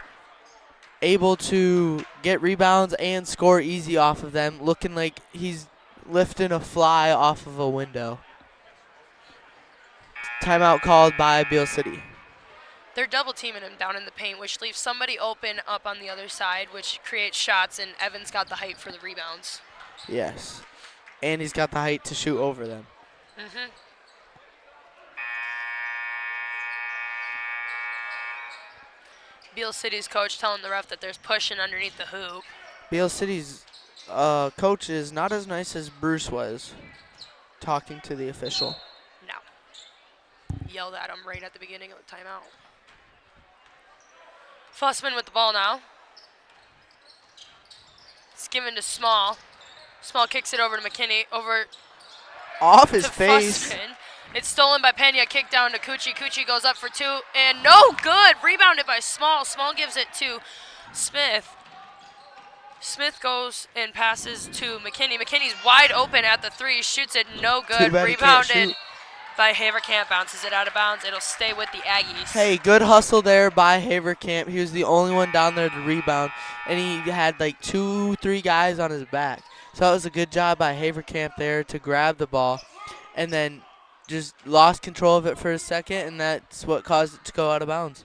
able to get rebounds and score easy off of them, looking like he's lifting a fly off of a window. Timeout called by Beal City. They're double teaming him down in the paint, which leaves somebody open up on the other side, which creates shots, and Evans got the height for the rebounds. Yes. And he's got the height to shoot over them. Mm-hmm. Beal City's coach telling the ref that there's pushing underneath the hoop. Beal City's coach is not as nice as Bruce was talking to the official. No. Yelled at him right at the beginning of the timeout. Fussman with the ball now. It's given to Small. Small kicks it over to McKinney. Over off his to face. Fussman. It's stolen by Pena, kick down to Cucci. Cucci goes up for 2, and no good. Rebounded by Small. Small gives it to Smith. Smith goes and passes to McKinney. McKinney's wide open at the 3, shoots it, no good. Rebounded by Haverkamp, bounces it out of bounds. It'll stay with the Aggies. Hey, good hustle there by Haverkamp. He was the only one down there to rebound, and he had like 2-3 guys on his back. So that was a good job by Haverkamp there to grab the ball, and then just lost control of it for a second, and that's what caused it to go out of bounds.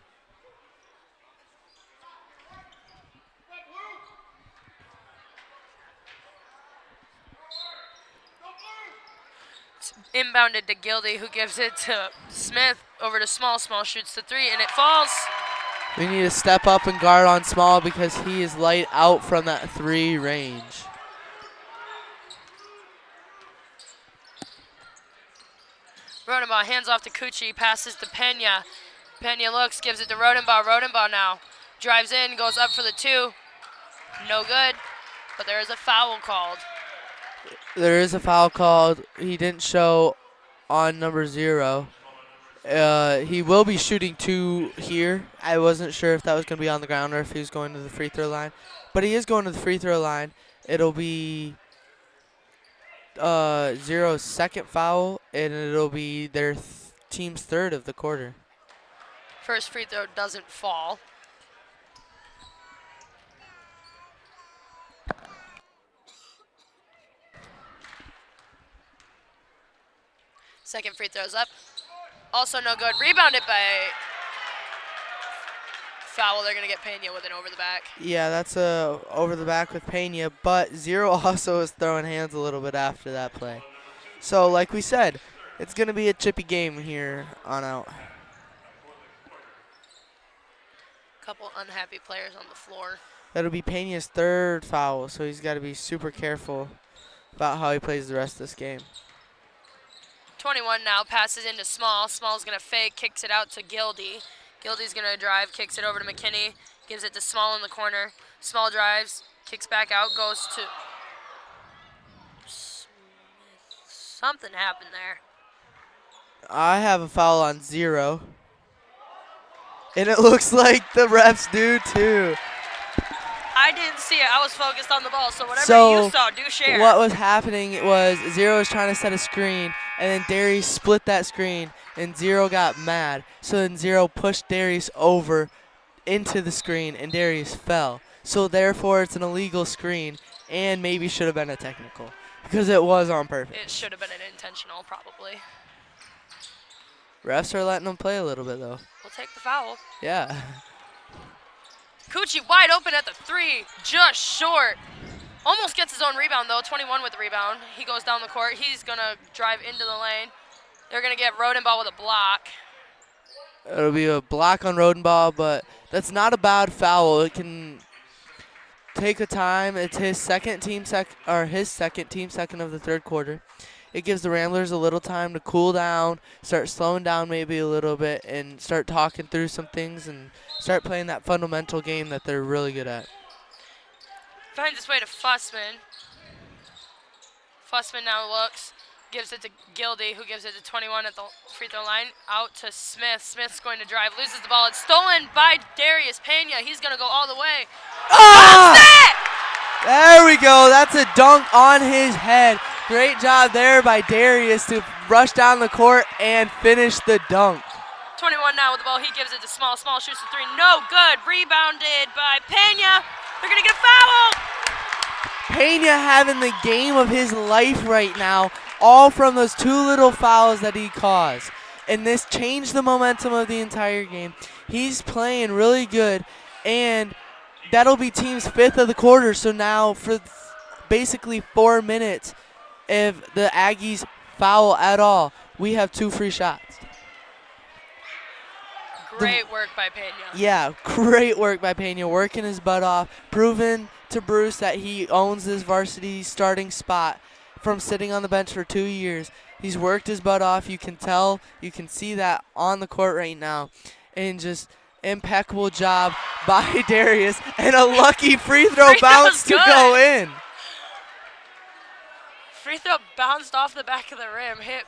It's inbounded to Gildy, who gives it to Smith. Over to Small. Small shoots the 3, and it falls. We need to step up and guard on Small because he is light out from that 3 range. Rodenbaugh hands off to Cucci, passes to Pena. Pena looks, gives it to Rodenbaugh. Rodenbaugh now drives in, goes up for the 2. No good, but there is a foul called. There is a foul called. He didn't show on number 0. He will be shooting 2 here. I wasn't sure if that was going to be on the ground or if he was going to the free throw line. But he is going to the free throw line. It'll be 0's second foul, and it'll be their team's 3rd of the quarter. First free throw doesn't fall. Second free throw's up. Also no good. Rebounded by foul. They're going to get Pena with an over the back. Yeah, that's a over the back with Pena, but 0 also is throwing hands a little bit after that play. So like we said, it's going to be a chippy game here on out. Couple unhappy players on the floor. That'll be Pena's 3rd foul, so he's got to be super careful about how he plays the rest of this game. 21 now, passes into Small. Small's going to fake, kicks it out to Gildy. Gildy's going to drive, kicks it over to McKinney, gives it to Small in the corner. Small drives, kicks back out, goes to Smith. Something happened there. I have a foul on 0. And it looks like the refs do too. I didn't see it. I was focused on the ball, so whatever you saw, do share. What was happening was 0 was trying to set a screen, and then Darius split that screen, and 0 got mad. So then 0 pushed Darius over into the screen, and Darius fell. So therefore, it's an illegal screen, and maybe should have been a technical, because it was on purpose. It should have been an intentional, probably. Refs are letting them play a little bit, though. We'll take the foul. Yeah. Cucci wide open at the 3, just short. Almost gets his own rebound, though. 21 with the rebound. He goes down the court. He's going to drive into the lane. They're going to get Rodenbaugh with a block. It'll be a block on Rodenbaugh, but that's not a bad foul. It can take a time. It's his second team second of the 3rd quarter. It gives the Ramblers a little time to cool down, start slowing down maybe a little bit, and start talking through some things and start playing that fundamental game that they're really good at. Finds its way to Fussman. Fussman now looks, gives it to Gildy, who gives it to 21 at the free throw line. Out to Smith. Smith's going to drive, loses the ball. It's stolen by Darius Pena. He's going to go all the way. Ah! There we go. That's a dunk on his head. Great job there by Darius to rush down the court and finish the dunk. 21 now with the ball. He gives it to Small. Small shoots the 3. No good. Rebounded by Pena. They're going to get a foul. Pena having the game of his life right now, all from those 2 little fouls that he caused. And this changed the momentum of the entire game. He's playing really good, and that'll be team's 5th of the quarter. So now for basically 4 minutes, if the Aggies foul at all, we have 2 free shots. Great work by Pena. Yeah, great work by Pena, working his butt off, proving to Bruce that he owns this varsity starting spot from sitting on the bench for 2 years. He's worked his butt off. You can tell, you can see that on the court right now. And just impeccable job by Darius, and a lucky free throw bounce to go in. Free throw bounced off the back of the rim, hit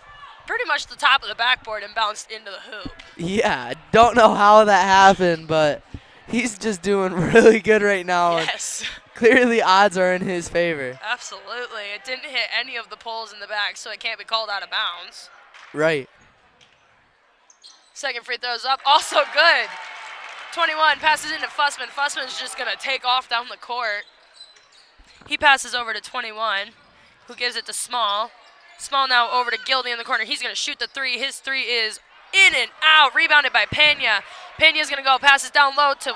pretty much the top of the backboard and bounced into the hoop. Yeah, don't know how that happened, but he's just doing really good right now. Yes. And clearly odds are in his favor. Absolutely. It didn't hit any of the poles in the back, so it can't be called out of bounds. Right. Second free throw's up. Also good. 21 passes into Fussman. Fussman's just going to take off down the court. He passes over to 21, who gives it to Small. Small now over to Gildy in the corner. He's going to shoot the three. His three is in and out. Rebounded by Pena. Pena's going to go. Passes down low to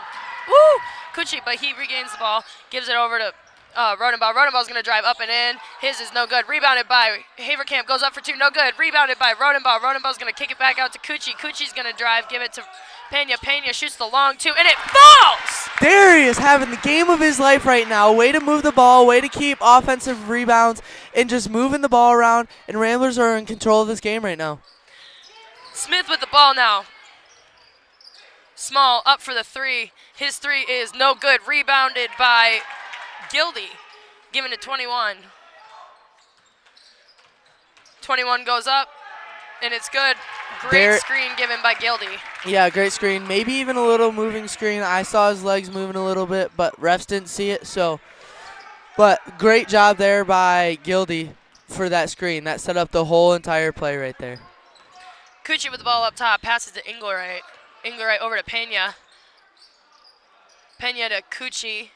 Cucci, but he regains the ball. Gives it over to Rodenbaugh. Rodenbaugh's going to drive up and in. His is no good. Rebounded by Haverkamp. Goes up for two. No good. Rebounded by Rodenbaugh. Rodenbaugh's going to kick it back out to Cucci. Cucci's going to drive. Give it to Pena. Pena shoots the long two, and it falls! Darius having the game of his life right now. Way to move the ball. Way to keep offensive rebounds and just moving the ball around. And Ramblers are in control of this game right now. Smith with the ball now. Small up for the three. His three is no good. Rebounded by Gildy. Given to 21. 21 goes up, and it's good. Great screen given by Gildy. Yeah, great screen. Maybe even a little moving screen. I saw his legs moving a little bit, but refs didn't see it. But great job there by Gildy for that screen. That set up the whole entire play right there. Cucci with the ball up top. Passes to Engelwright. Engelwright over to Pena. Pena to Cucci.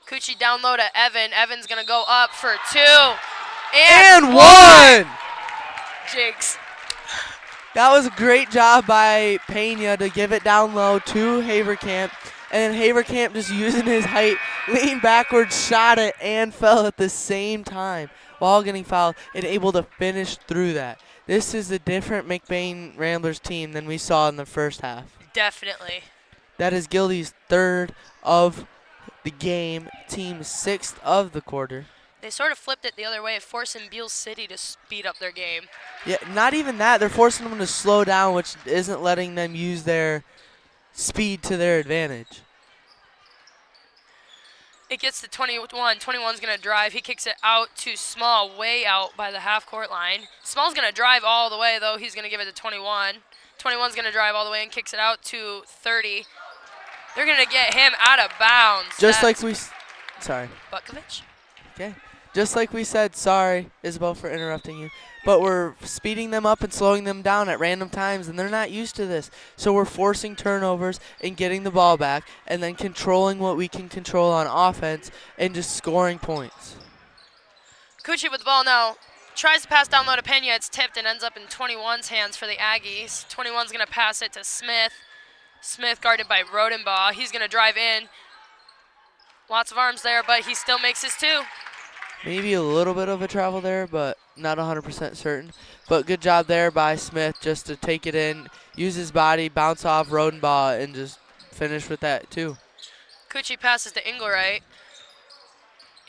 Cucci down low to Evan. Evan's going to go up for two. And one! Jinx. That was a great job by Pena to give it down low to Haverkamp. And then Haverkamp just using his height, leaned backwards, shot it, and fell at the same time while getting fouled and able to finish through that. This is a different McBain Ramblers team than we saw in the first half. Definitely. That is Gildy's third of the game, team's sixth of the quarter. They sort of flipped it the other way, forcing Beal City to speed up their game. Yeah, not even that. They're forcing them to slow down, which isn't letting them use their speed to their advantage. It gets to 21. 21's going to drive. He kicks it out to Small, way out by the half-court line. Small's going to drive all the way, though. He's going to give it to 21. 21's going to drive all the way and kicks it out to 30. They're going to get him out of bounds. Just like we... Sorry. Butkovich? Okay. Just like we said, sorry, Isabel, for interrupting you. But we're speeding them up and slowing them down at random times, and they're not used to this. So we're forcing turnovers and getting the ball back and then controlling what we can control on offense and just scoring points. Cucci with the ball now. Tries to pass down low to Pena. It's tipped and ends up in 21's hands for the Aggies. 21's going to pass it to Smith. Smith guarded by Rodenbaugh. He's going to drive in. Lots of arms there, but he still makes his two. Maybe a little bit of a travel there, but not 100% certain. But good job there by Smith just to take it in, use his body, bounce off Rodenbaugh, and just finish with that too. Cucci passes to Engelwright.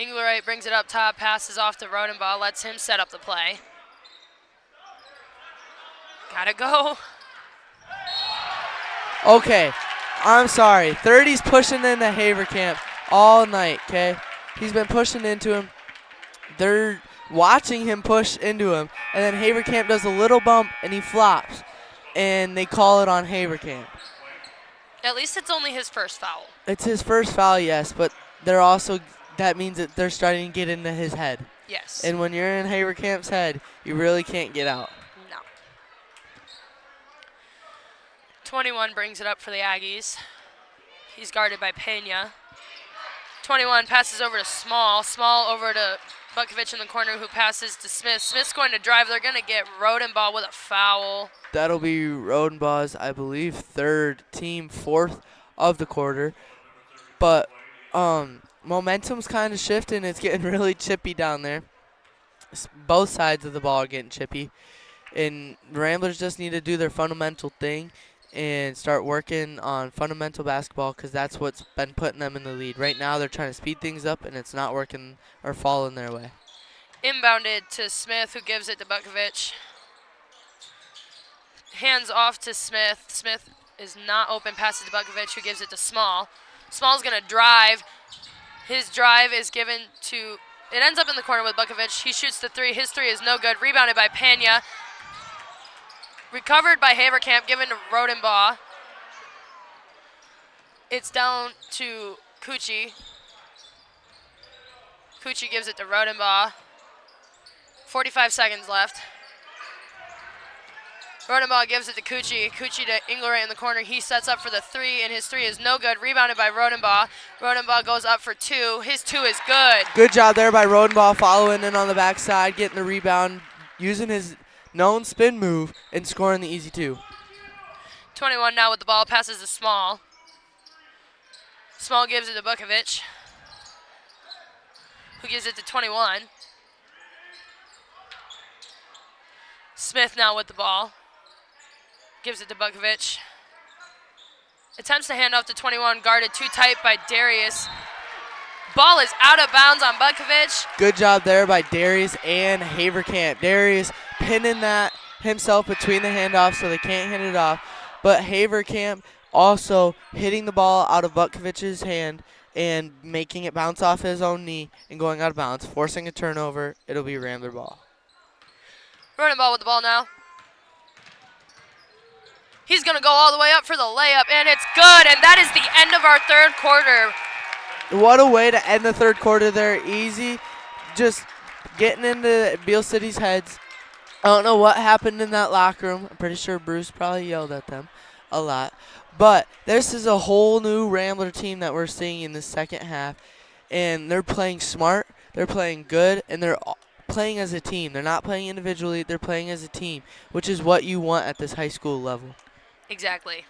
Engelwright brings it up top, passes off to Rodenbaugh, lets him set up the play. Gotta go. Okay, I'm sorry. 30's pushing into Haverkamp all night, okay? He's been pushing into him. They're watching him push into him, and then Haverkamp does a little bump, and he flops, and they call it on Haverkamp. At least it's only his first foul. It's his first foul, yes, but they're also that means that they're starting to get into his head. Yes. And when you're in Haverkamp's head, you really can't get out. No. 21 brings it up for the Aggies. He's guarded by Pena. 21 passes over to Small. Small over to Butkovich in the corner, who passes to Smith. Smith's going to drive. They're going to get Rodenbaugh with a foul. That'll be Rodenbaugh's, I believe, third, team fourth of the quarter. But momentum's kind of shifting. It's getting really chippy down there. Both sides of the ball are getting chippy. And Ramblers just need to do their fundamental thing and start working on fundamental basketball, because that's what's been putting them in the lead. Right now they're trying to speed things up, and it's not working or falling their way. Inbounded to Smith, who gives it to Butkovich. Hands off to Smith. Smith is not open. Passes to Butkovich, who gives it to Small. Small's going to drive. His drive is given to... It ends up in the corner with Butkovich. He shoots the three. His three is no good. Rebounded by Pena. Recovered by Haverkamp, given to Rodenbaugh. It's down to Cucci. Cucci gives it to Rodenbaugh. 45 seconds left. Rodenbaugh gives it to Cucci. Cucci to Ingleray in the corner. He sets up for the three, and his three is no good. Rebounded by Rodenbaugh. Rodenbaugh goes up for two. His two is good. Good job there by Rodenbaugh, following in on the backside, getting the rebound, using his known spin move, and scoring the easy two. 21 now with the ball. Passes to Small. Small gives it to Bukovic, who gives it to 21. Smith now with the ball. Gives it to Bukovic. Attempts to hand off to 21, guarded too tight by Darius. Ball is out of bounds on Bukovic. Good job there by Darius and Haverkamp. Darius pinning that himself between the handoffs so they can't hand it off. But Haverkamp also hitting the ball out of Bukovic's hand and making it bounce off his own knee and going out of bounds, forcing a turnover. It'll be a Rambler ball. Rodenbaugh with the ball now. He's going to go all the way up for the layup, and it's good, and that is the end of our third quarter. What a way to end the third quarter there. Easy, just getting into Beal City's heads. I don't know what happened in that locker room. I'm pretty sure Bruce probably yelled at them a lot. But this is a whole new Rambler team that we're seeing in the second half, and they're playing smart, they're playing good, and they're playing as a team. They're not playing individually, they're playing as a team, which is what you want at this high school level. Exactly.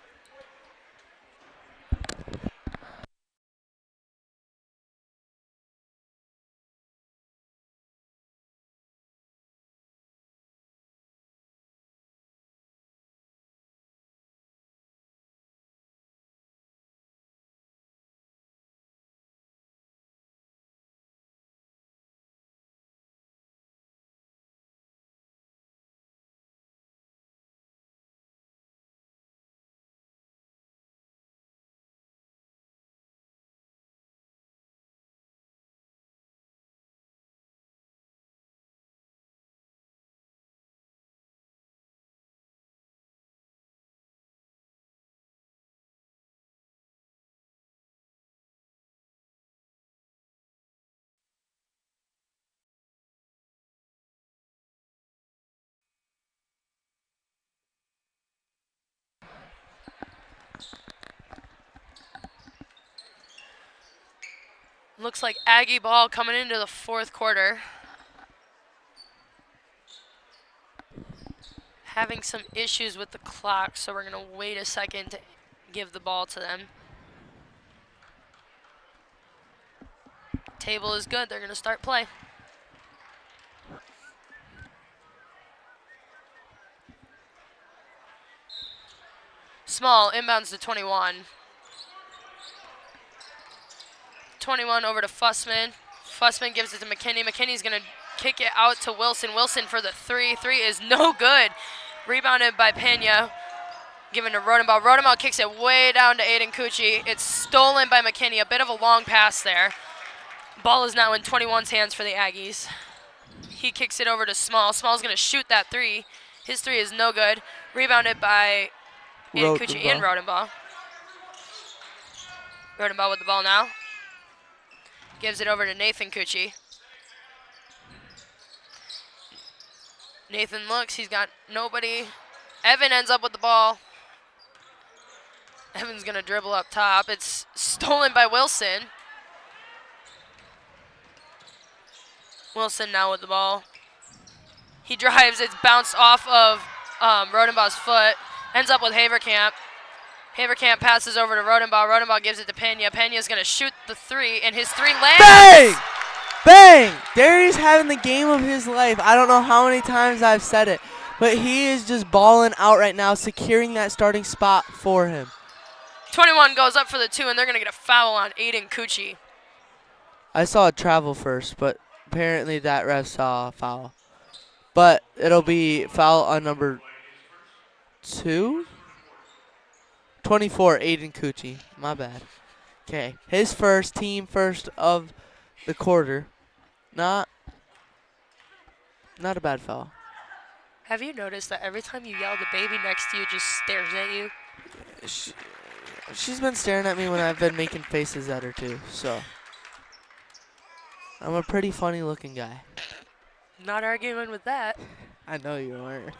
Looks like Aggie ball coming into the fourth quarter. Having some issues with the clock, so we're going to wait a second to give the ball to them. Table is good. They're going to start play. Small inbounds to 21. 21 over to Fussman. Fussman gives it to McKinney. McKinney's going to kick it out to Wilson. Wilson for the three. Three is no good. Rebounded by Pena. Given to Rodenbaugh. Rodenbaugh kicks it way down to Aiden Cucci. It's stolen by McKinney. A bit of a long pass there. Ball is now in 21's hands for the Aggies. He kicks it over to Small. Small's going to shoot that three. His three is no good. Rebounded by Aiden Cucci and Rodenbaugh. Rodenbaugh with the ball now. Gives it over to Nathan Cucci. Nathan looks, he's got nobody. Evan ends up with the ball. Evan's gonna dribble up top. It's stolen by Wilson. Wilson now with the ball. He drives, it's bounced off of Rodenbaugh's foot. Ends up with Haverkamp. Haverkamp passes over to Rodenbaugh. Rodenbaugh gives it to Pena. Pena's going to shoot the three, and his three lands. Bang! Bang! Darius having the game of his life. I don't know how many times I've said it, but he is just balling out right now, securing that starting spot for him. 21 goes up for the two, and they're going to get a foul on Aiden Cucci. I saw a travel first, but apparently that ref saw a foul. But it'll be foul on number 2? 24, Aiden Cucci. My bad. Okay, his first, team first of the quarter. Not a bad foul. Have you noticed that every time you yell, the baby next to you just stares at you? She's been staring at me when I've been making faces at her too, so. I'm a pretty funny looking guy. Not arguing with that. I know you aren't.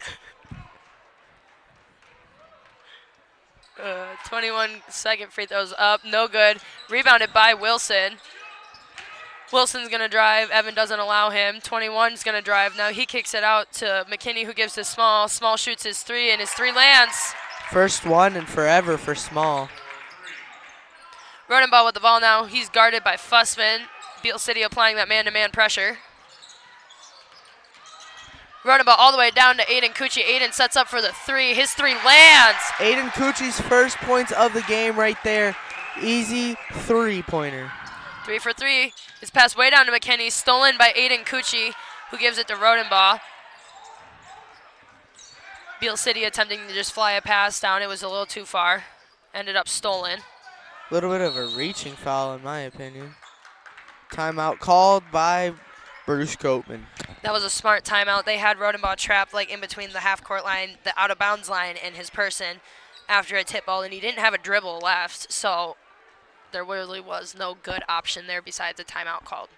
21-second free throws up, no good. Rebounded by Wilson. Wilson's going to drive. Evan doesn't allow him. 21's going to drive. Now he kicks it out to McKinney, who gives to Small. Small shoots his three, and his three lands. First one and forever for Small. Rodenbaugh with the ball now. He's guarded by Fussman. Beal City applying that man-to-man pressure. Rodenbaugh all the way down to Aiden Cucci. Aiden sets up for the three. His three lands. Aiden Cucci's first points of the game right there. Easy three-pointer. 3 for 3. It's passed way down to McKinney. Stolen by Aiden Cucci, who gives it to Rodenbaugh. Beal City attempting to just fly a pass down. It was a little too far. Ended up stolen. A little bit of a reaching foul, in my opinion. Timeout called by Bruce Copeman. That was a smart timeout. They had Rodenbaugh trapped like in between the half-court line, the out-of-bounds line, and his person after a tip ball, and he didn't have a dribble left, so there really was no good option there besides a timeout called.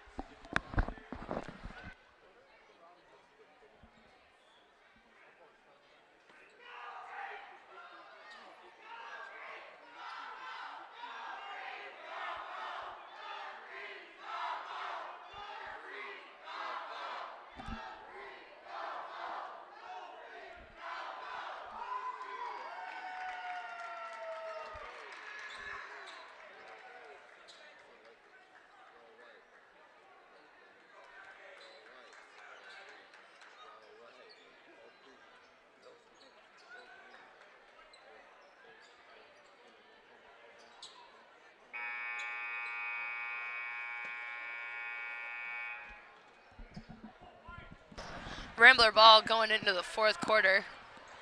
Rambler ball going into the fourth quarter.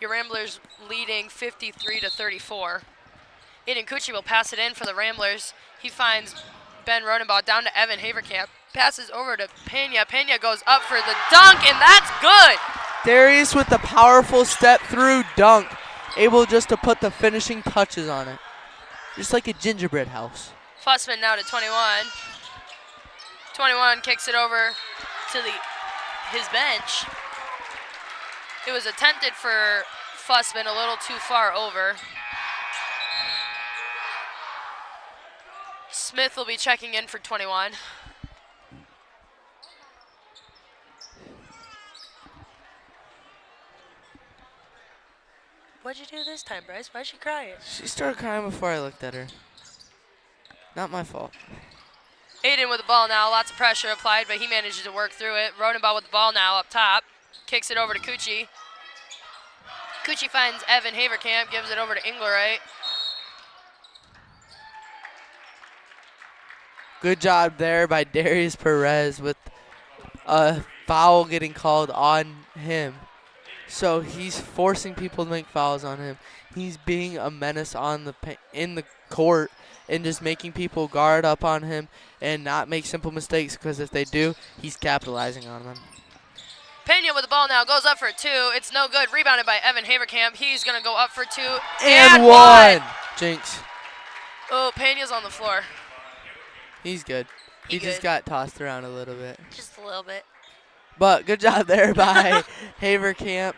Your Ramblers leading 53-34. Aiden Cucci will pass it in for the Ramblers. He finds Ben Rodenbaugh down to Evan Haverkamp. Passes over to Pena. Pena goes up for the dunk, and that's good. Darius with the powerful step-through dunk. Able just to put the finishing touches on it. Just like a gingerbread house. Fussman now to 21. 21 kicks it over to his bench. It was attempted for Fussman, a little too far over. Smith will be checking in for 21. What'd you do this time, Bryce? Why'd she cry? She started crying before I looked at her. Not my fault. Aiden with the ball now. Lots of pressure applied, but he manages to work through it. Rodenbaugh with the ball now up top. Kicks it over to Cucci. Cucci finds Evan Haverkamp, gives it over to Inglerite. Good job there by Darius Perez with a foul getting called on him. So he's forcing people to make fouls on him. He's being a menace on in the court and just making people guard up on him and not make simple mistakes, because if they do, he's capitalizing on them. Pena with the ball now, goes up for two. It's no good. Rebounded by Evan Haverkamp. He's going to go up for two. And one. Jinx. Oh, Pena's on the floor. He's good. He just got tossed around a little bit. Just a little bit. But good job there by Haverkamp.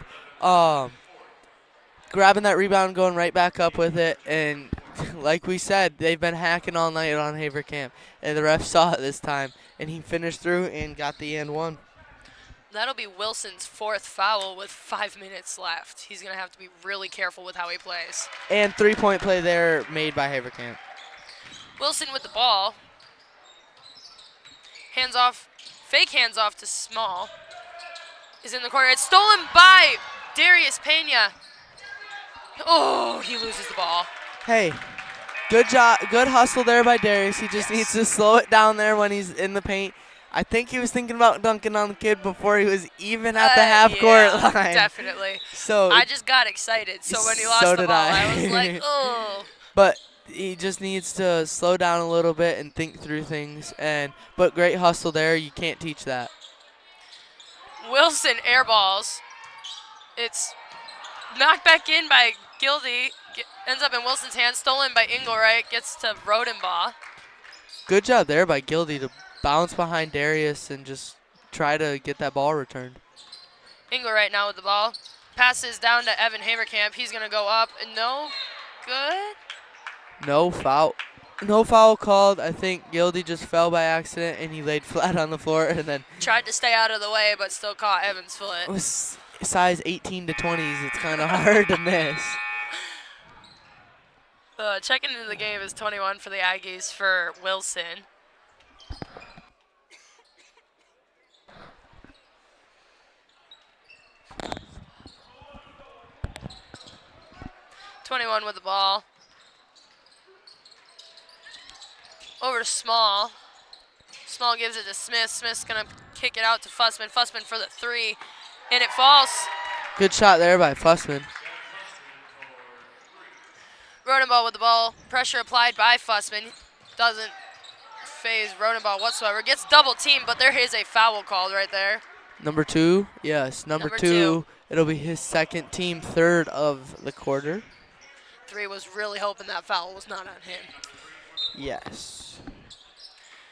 Grabbing that rebound, going right back up with it. And like we said, they've been hacking all night on Haverkamp. And the ref saw it this time. And he finished through and got the and one. That'll be Wilson's fourth foul with 5 minutes left. He's going to have to be really careful with how he plays. And three-point play there made by Haverkamp. Wilson with the ball. Hands off, fake hands off to Small. Is in the corner. It's stolen by Darius Pena. Oh, he loses the ball. Hey, good job, good hustle there by Darius. He just needs to slow it down there when he's in the paint. I think he was thinking about dunking on the kid before he was even at the half-court line. Definitely. So I just got excited. So when he lost the ball, I was like, oh. But he just needs to slow down a little bit and think through things. But great hustle there. You can't teach that. Wilson airballs. It's knocked back in by Gildy. Ends up in Wilson's hands. Stolen by Engelwright. Gets to Rodenbaugh. Good job there by Gildy to bounce behind Darius and just try to get that ball returned. Engelwright now with the ball. Passes down to Evan Haverkamp. He's going to go up. And no good. No foul. No foul called. I think Gildy just fell by accident and he laid flat on the floor and then Tried to stay out of the way, but still caught Evan's foot. it was size 18 to 20s. It's kind of hard to miss. Checking into the game is 21 for the Aggies for Wilson. .21 with the ball. Over to Small. Small gives it to Smith. Smith's going to kick it out to Fussman. Fussman for the three, and it falls. Good shot there by Fussman. Rodenbaugh with the ball. Pressure applied by Fussman. Doesn't phase Rodenbaugh whatsoever. Gets double teamed, but there is a foul called right there. Number 2, yes, number Number two. It'll be his second team, third of the quarter. 3 was really hoping that foul was not on him. Yes.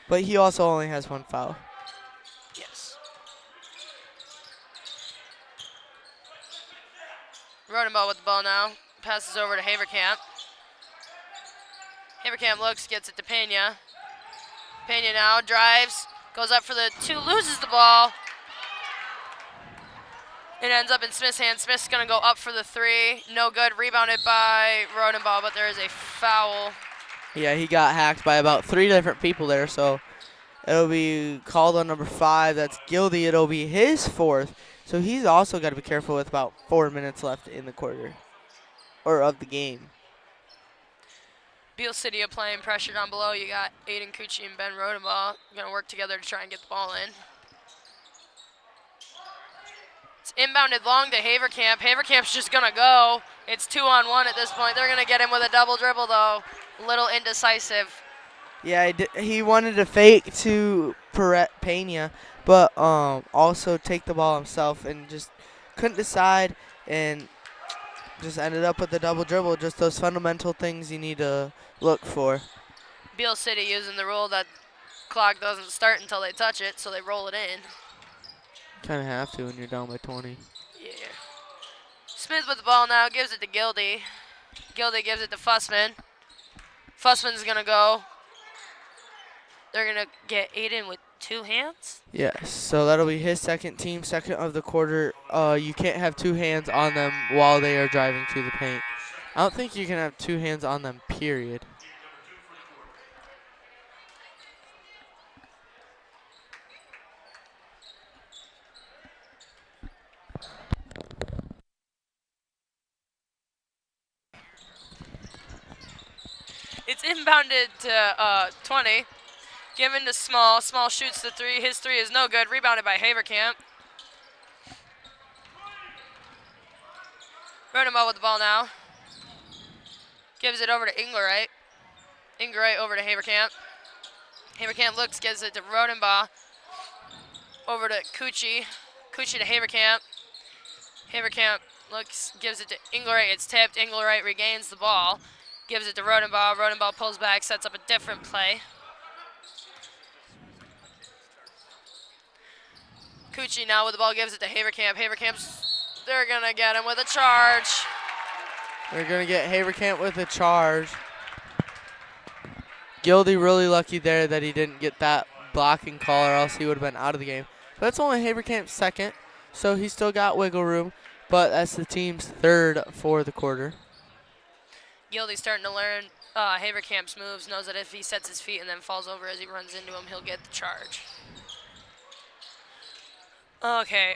But he also only has 1 foul. Yes. Rodenbaugh with the ball now. Passes over to Haverkamp. Haverkamp looks, gets it to Pena. Pena now drives, goes up for the 2, loses the ball. It ends up in Smith's hand. Smith's going to go up for the 3. No good. Rebounded by Rodenbaugh, but there is a foul. Yeah, he got hacked by about 3 different people there, so it'll be called on number 5. That's Gildy. It'll be his 4th. So he's also got to be careful with about 4 minutes left in the quarter, or of the game. Beal City applying pressure down below. You got Aiden Cucci and Ben Rodenbaugh going to work together to try and get the ball in. It's inbounded long to Haverkamp. Haverkamp's just going to go. It's 2-on-1 at this point. They're going to get him with a double dribble, though. A little indecisive. Yeah, he wanted to fake to Pena, but also take the ball himself and just couldn't decide and just ended up with the double dribble. Just those fundamental things you need to look for. Beal City using the rule that clock doesn't start until they touch it, so they roll it in. Kind of have to when you're down by 20. Yeah. Smith with the ball now, gives it to Gildy. Gildy gives it to Fussman. Fussman's going to go. They're going to get Aiden with 2 hands. Yes, so that'll be his second team, second of the quarter. You can't have 2 hands on them while they are driving to the paint. I don't think you can have 2 hands on them, period. It's inbounded to 20. Given to Small. Small shoots the 3. His 3 is no good. Rebounded by Haverkamp. Rodenbaugh with the ball now. Gives it over to Engelwright. Engelwright over to Haverkamp. Haverkamp looks, gives it to Rodenbaugh. Over to Cucci. Cucci to Haverkamp. Haverkamp looks, gives it to Engelwright. It's tipped. Engelwright regains the ball. Gives it to Rodenbaugh. Rodenbaugh pulls back, sets up a different play. Cucci now with the ball, gives it to Haverkamp. Haverkamp's, they're going to get him with a charge. They're going to get Haverkamp with a charge. Gildy really lucky there that he didn't get that blocking call, or else he would have been out of the game. But that's only Haverkamp's second, so he still got wiggle room, but that's the team's 3rd for the quarter. Gildy's starting to learn Haverkamp's moves, knows that if he sets his feet and then falls over as he runs into him, he'll get the charge. Okay,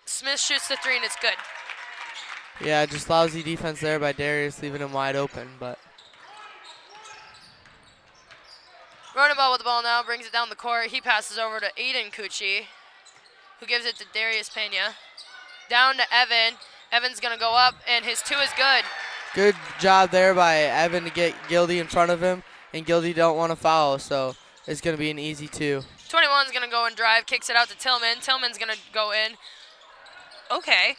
Smith shoots the 3 and it's good. Yeah, just lousy defense there by Darius, leaving him wide open, but Rodenbaugh with the ball now, brings it down the court. He passes over to Aiden Cucci, who gives it to Darius Pena. Down to Evan. Evan's going to go up, and his 2 is good. good job there by Evan to get Gildy in front of him, and Gildy don't want to foul, so it's going to be an easy 2. 21's going to go and drive, kicks it out to Tillman. Tillman's going to go in. Okay.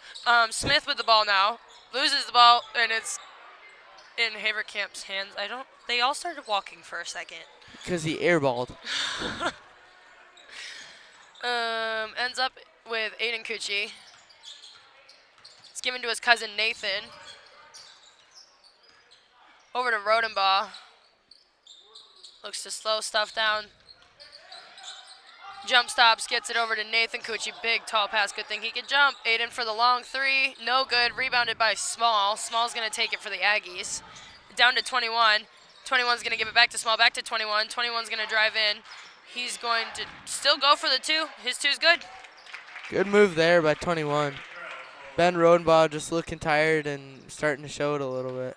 Smith with the ball now. Loses the ball, and it's in Haverkamp's hands. They all started walking for a second. Because he airballed. Ends up with Aiden Cucci. It's given to his cousin Nathan. Over to Rodenbaugh. Looks to slow stuff down. Jump stops, gets it over to Nathan Cucci. Big, tall pass. Good thing he can jump. Aiden for the long three. No good. Rebounded by Small. Small's going to take it for the Aggies. Down to 21. 21's going to give it back to Small. Back to 21. 21's going to drive in. He's going to still go for the two. His two's good. Good move there by 21. Ben Rodenbaugh just looking tired and starting to show it a little bit.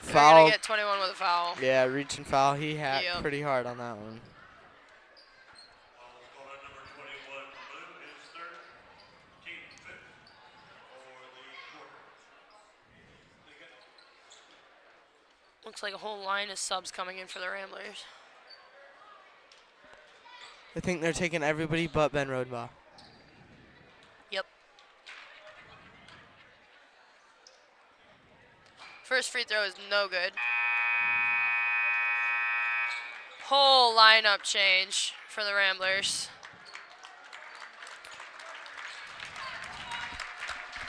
They're Foul. going to get 21 with a foul. Yeah, reaching foul. He hacked Yep. pretty hard on that one. Looks like a whole line of subs coming in for the Ramblers. I think they're taking everybody but Ben Rodenbaugh. Yep. First free throw is no good. Whole lineup change for the Ramblers.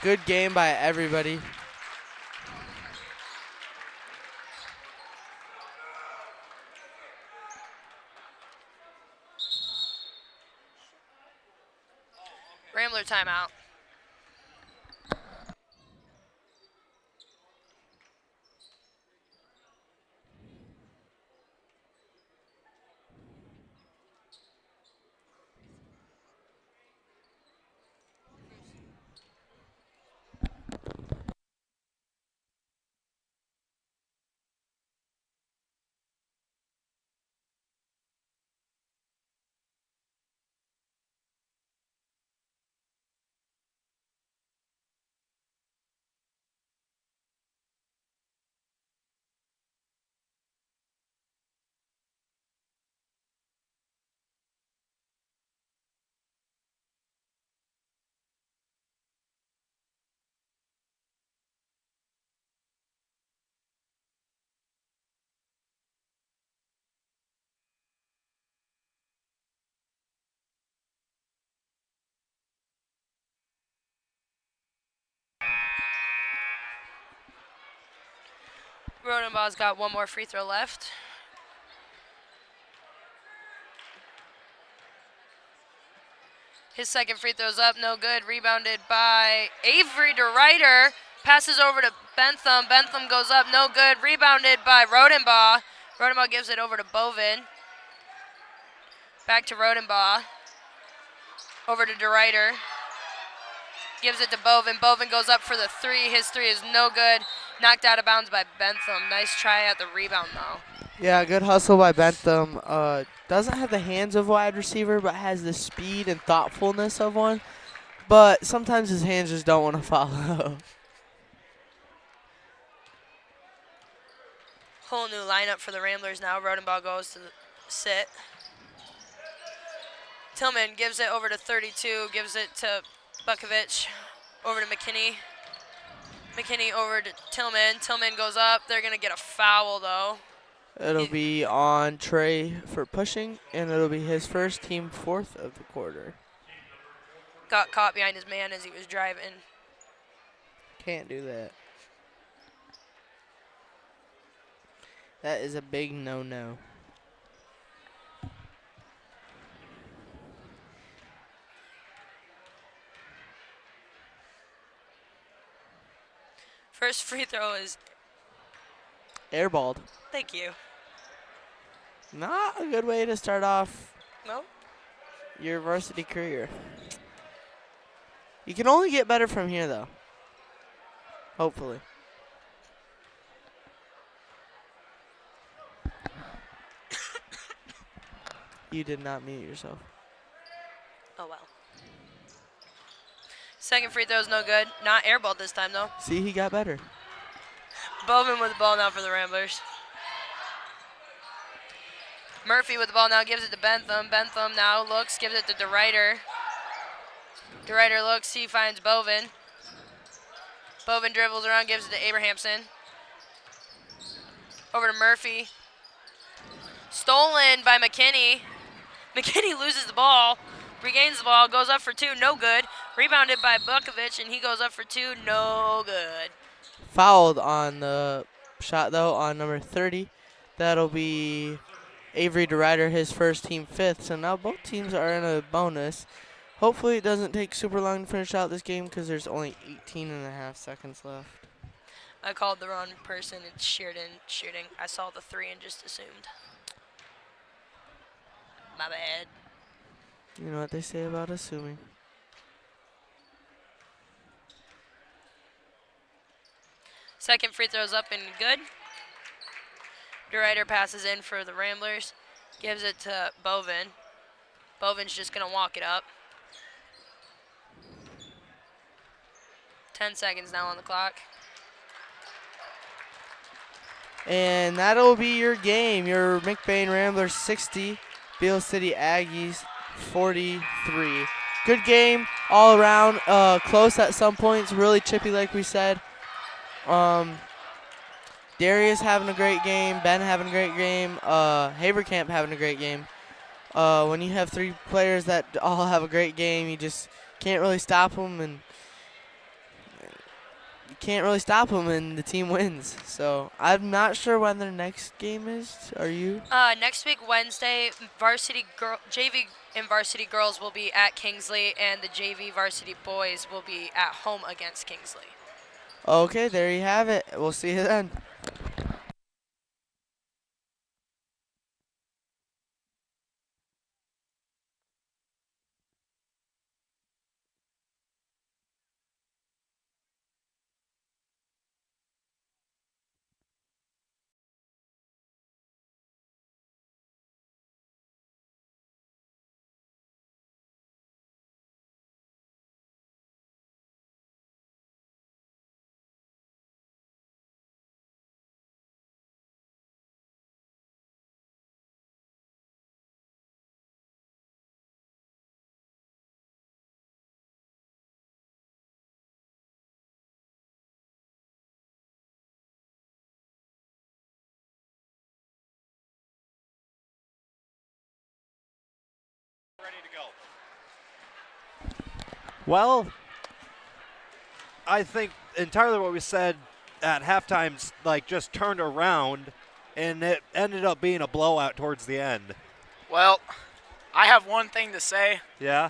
Good game by everybody. Rambler timeout. Rodenbaugh's got one more free throw left. His second free throw's up, no good. Rebounded by Avery to Ryder. Passes over to Bentham. Bentham goes up, no good. Rebounded by Rodenbaugh. Rodenbaugh gives it over to Bovin. Back to Rodenbaugh. Over to DeRuyter. Gives it to Bovin. Bovin goes up for the three. His three is no good. Knocked out of bounds by Bentham. Nice try at the rebound, though. Yeah, good hustle by Bentham. Doesn't have the hands of a wide receiver, but has the speed and thoughtfulness of one. But sometimes his hands just don't want to follow. Whole new lineup for the Ramblers now. Rodenbaugh goes to the sit. Tillman gives it over to 32. Gives it to Bukovic. Over to McKinney. McKinney over to Tillman. Tillman goes up. They're going to get a foul, though. It'll be on Trey for pushing, and it'll be his first, team fourth of the quarter. Got caught behind his man as he was driving. Can't do that. That is a big no-no. First free throw is... Airballed. Thank you. Not a good way to start off No? your varsity career. You can only get better from here, though. Hopefully. You did not mute yourself. Oh, well. Second free throw's no good. Not airballed this time, though. See, he got better. Bowman with the ball now for the Ramblers. Murphy with the ball now gives it to Bentham. Bentham now looks, gives it to DeRuyter. DeRuyter looks, he finds Bovin. Bovin dribbles around, gives it to Abrahamson. Over to Murphy. Stolen by McKinney. McKinney loses the ball, regains the ball, goes up for two, no good. Rebounded by Bukovic, and he goes up for two, no good. Fouled on the shot, though, on number 30. That'll be Avery DeRuyter, his first, team 5th. So now both teams are in a bonus. Hopefully it doesn't take super long to finish out this game because there's only 18.5 seconds left. I called the wrong person. It's Sheridan shooting. I saw the 3 and just assumed. My bad. You know what they say about assuming. Second free throw's up and good. DeRuyter passes in for the Ramblers. Gives it to Bovin. Bovin's just going to walk it up. 10 seconds now on the clock. And that'll be your game. Your McBain Ramblers 60, Beal City Aggies 43. Good game all around. Close at some points, really chippy like we said. Darius having a great game, Ben having a great game, Haverkamp having a great game. When you have 3 players that all have a great game, you just can't really stop them, and the team wins. So I'm not sure when their next game is. Are you? Next week, Wednesday, JV and varsity girls will be at Kingsley, and the JV varsity boys will be at home against Kingsley. Okay, there you have it. We'll see you then. Ready to go. Well, I think entirely what we said at halftime just turned around, and it ended up being a blowout towards the end. Well, I have one thing to say. Yeah?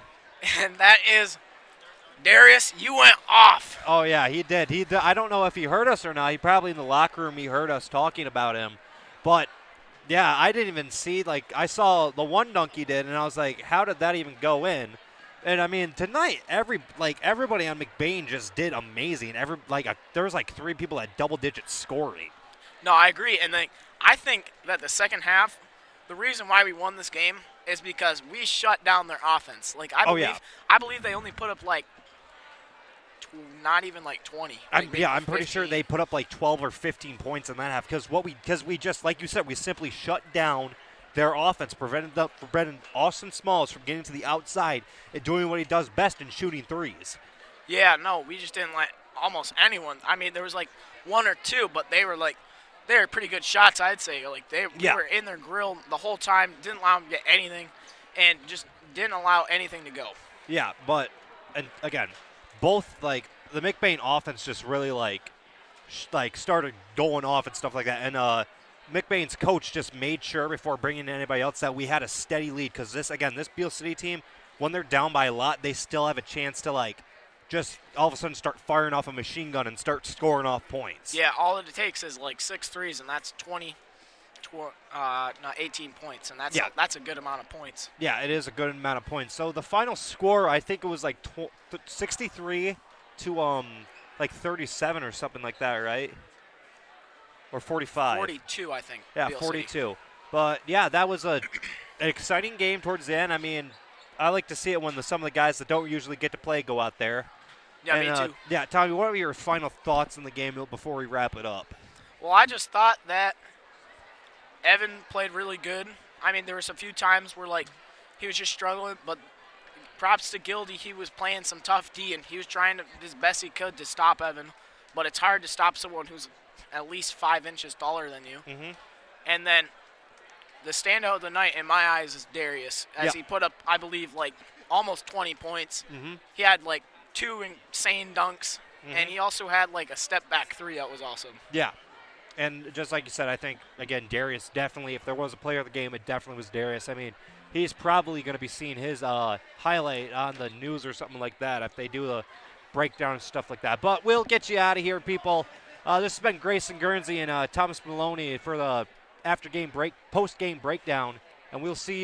And that is, Darius, you went off. Oh, yeah, he did. I don't know if he heard us or not. He probably in the locker room, he heard us talking about him. But, yeah, I didn't even see, I saw the one dunk he did, and I was like, how did that even go in? And, I mean, tonight, everybody on McBain just did amazing. There was, 3 people at double-digit scoring. No, I agree. And, I think that the second half, the reason why we won this game is because we shut down their offense. I believe they only put up, not even 20. I'm pretty sure they put up 12 or 15 points in that half because we just, like you said, we simply shut down their offense, prevented Austin Smalls from getting to the outside and doing what he does best in shooting threes. Yeah, no, we just didn't let almost anyone. I mean, there was 1 or 2, but they were pretty good shots, I'd say. We were in their grill the whole time, didn't allow them to get anything, and just didn't allow anything to go. Yeah, but and again, both the McBain offense just really started going off and stuff like that, and McBain's coach just made sure before bringing in anybody else that we had a steady lead because this Beal City team, when they're down by a lot, they still have a chance to just all of a sudden start firing off a machine gun and start scoring off points. Yeah, all it takes is 6 threes, and that's 18 points, and that's a good amount of points. Yeah, it is a good amount of points. So the final score, I think it was 63 to 37 or something like that, right? Or 45. 42, I think. Yeah, Beal 42. City. But yeah, that was an exciting game towards the end. I mean, I like to see it when some of the guys that don't usually get to play go out there. Yeah, me too. Yeah, Tommy, what are your final thoughts on the game before we wrap it up? Well, I just thought that Evan played really good. I mean, there was a few times where, like, he was just struggling, but props to Gildy. He was playing some tough D, and he was trying his best he could to stop Evan. But it's hard to stop someone who's at least 5 inches taller than you. Mm-hmm. And then the standout of the night, in my eyes, is Darius, as he put up, I believe, like, almost 20 points. Mm-hmm. He had, like, 2 insane dunks, and he also had, like, a step-back 3 that was awesome. Yeah. And just like you said, I think, again, Darius definitely, if there was a player of the game, it definitely was Darius. I mean, he's probably going to be seeing his highlight on the news or something like that if they do a breakdown and stuff like that. But we'll get you out of here, people. This has been Grayson Guernsey and Thomas Maloney for the post-game breakdown, and we'll see you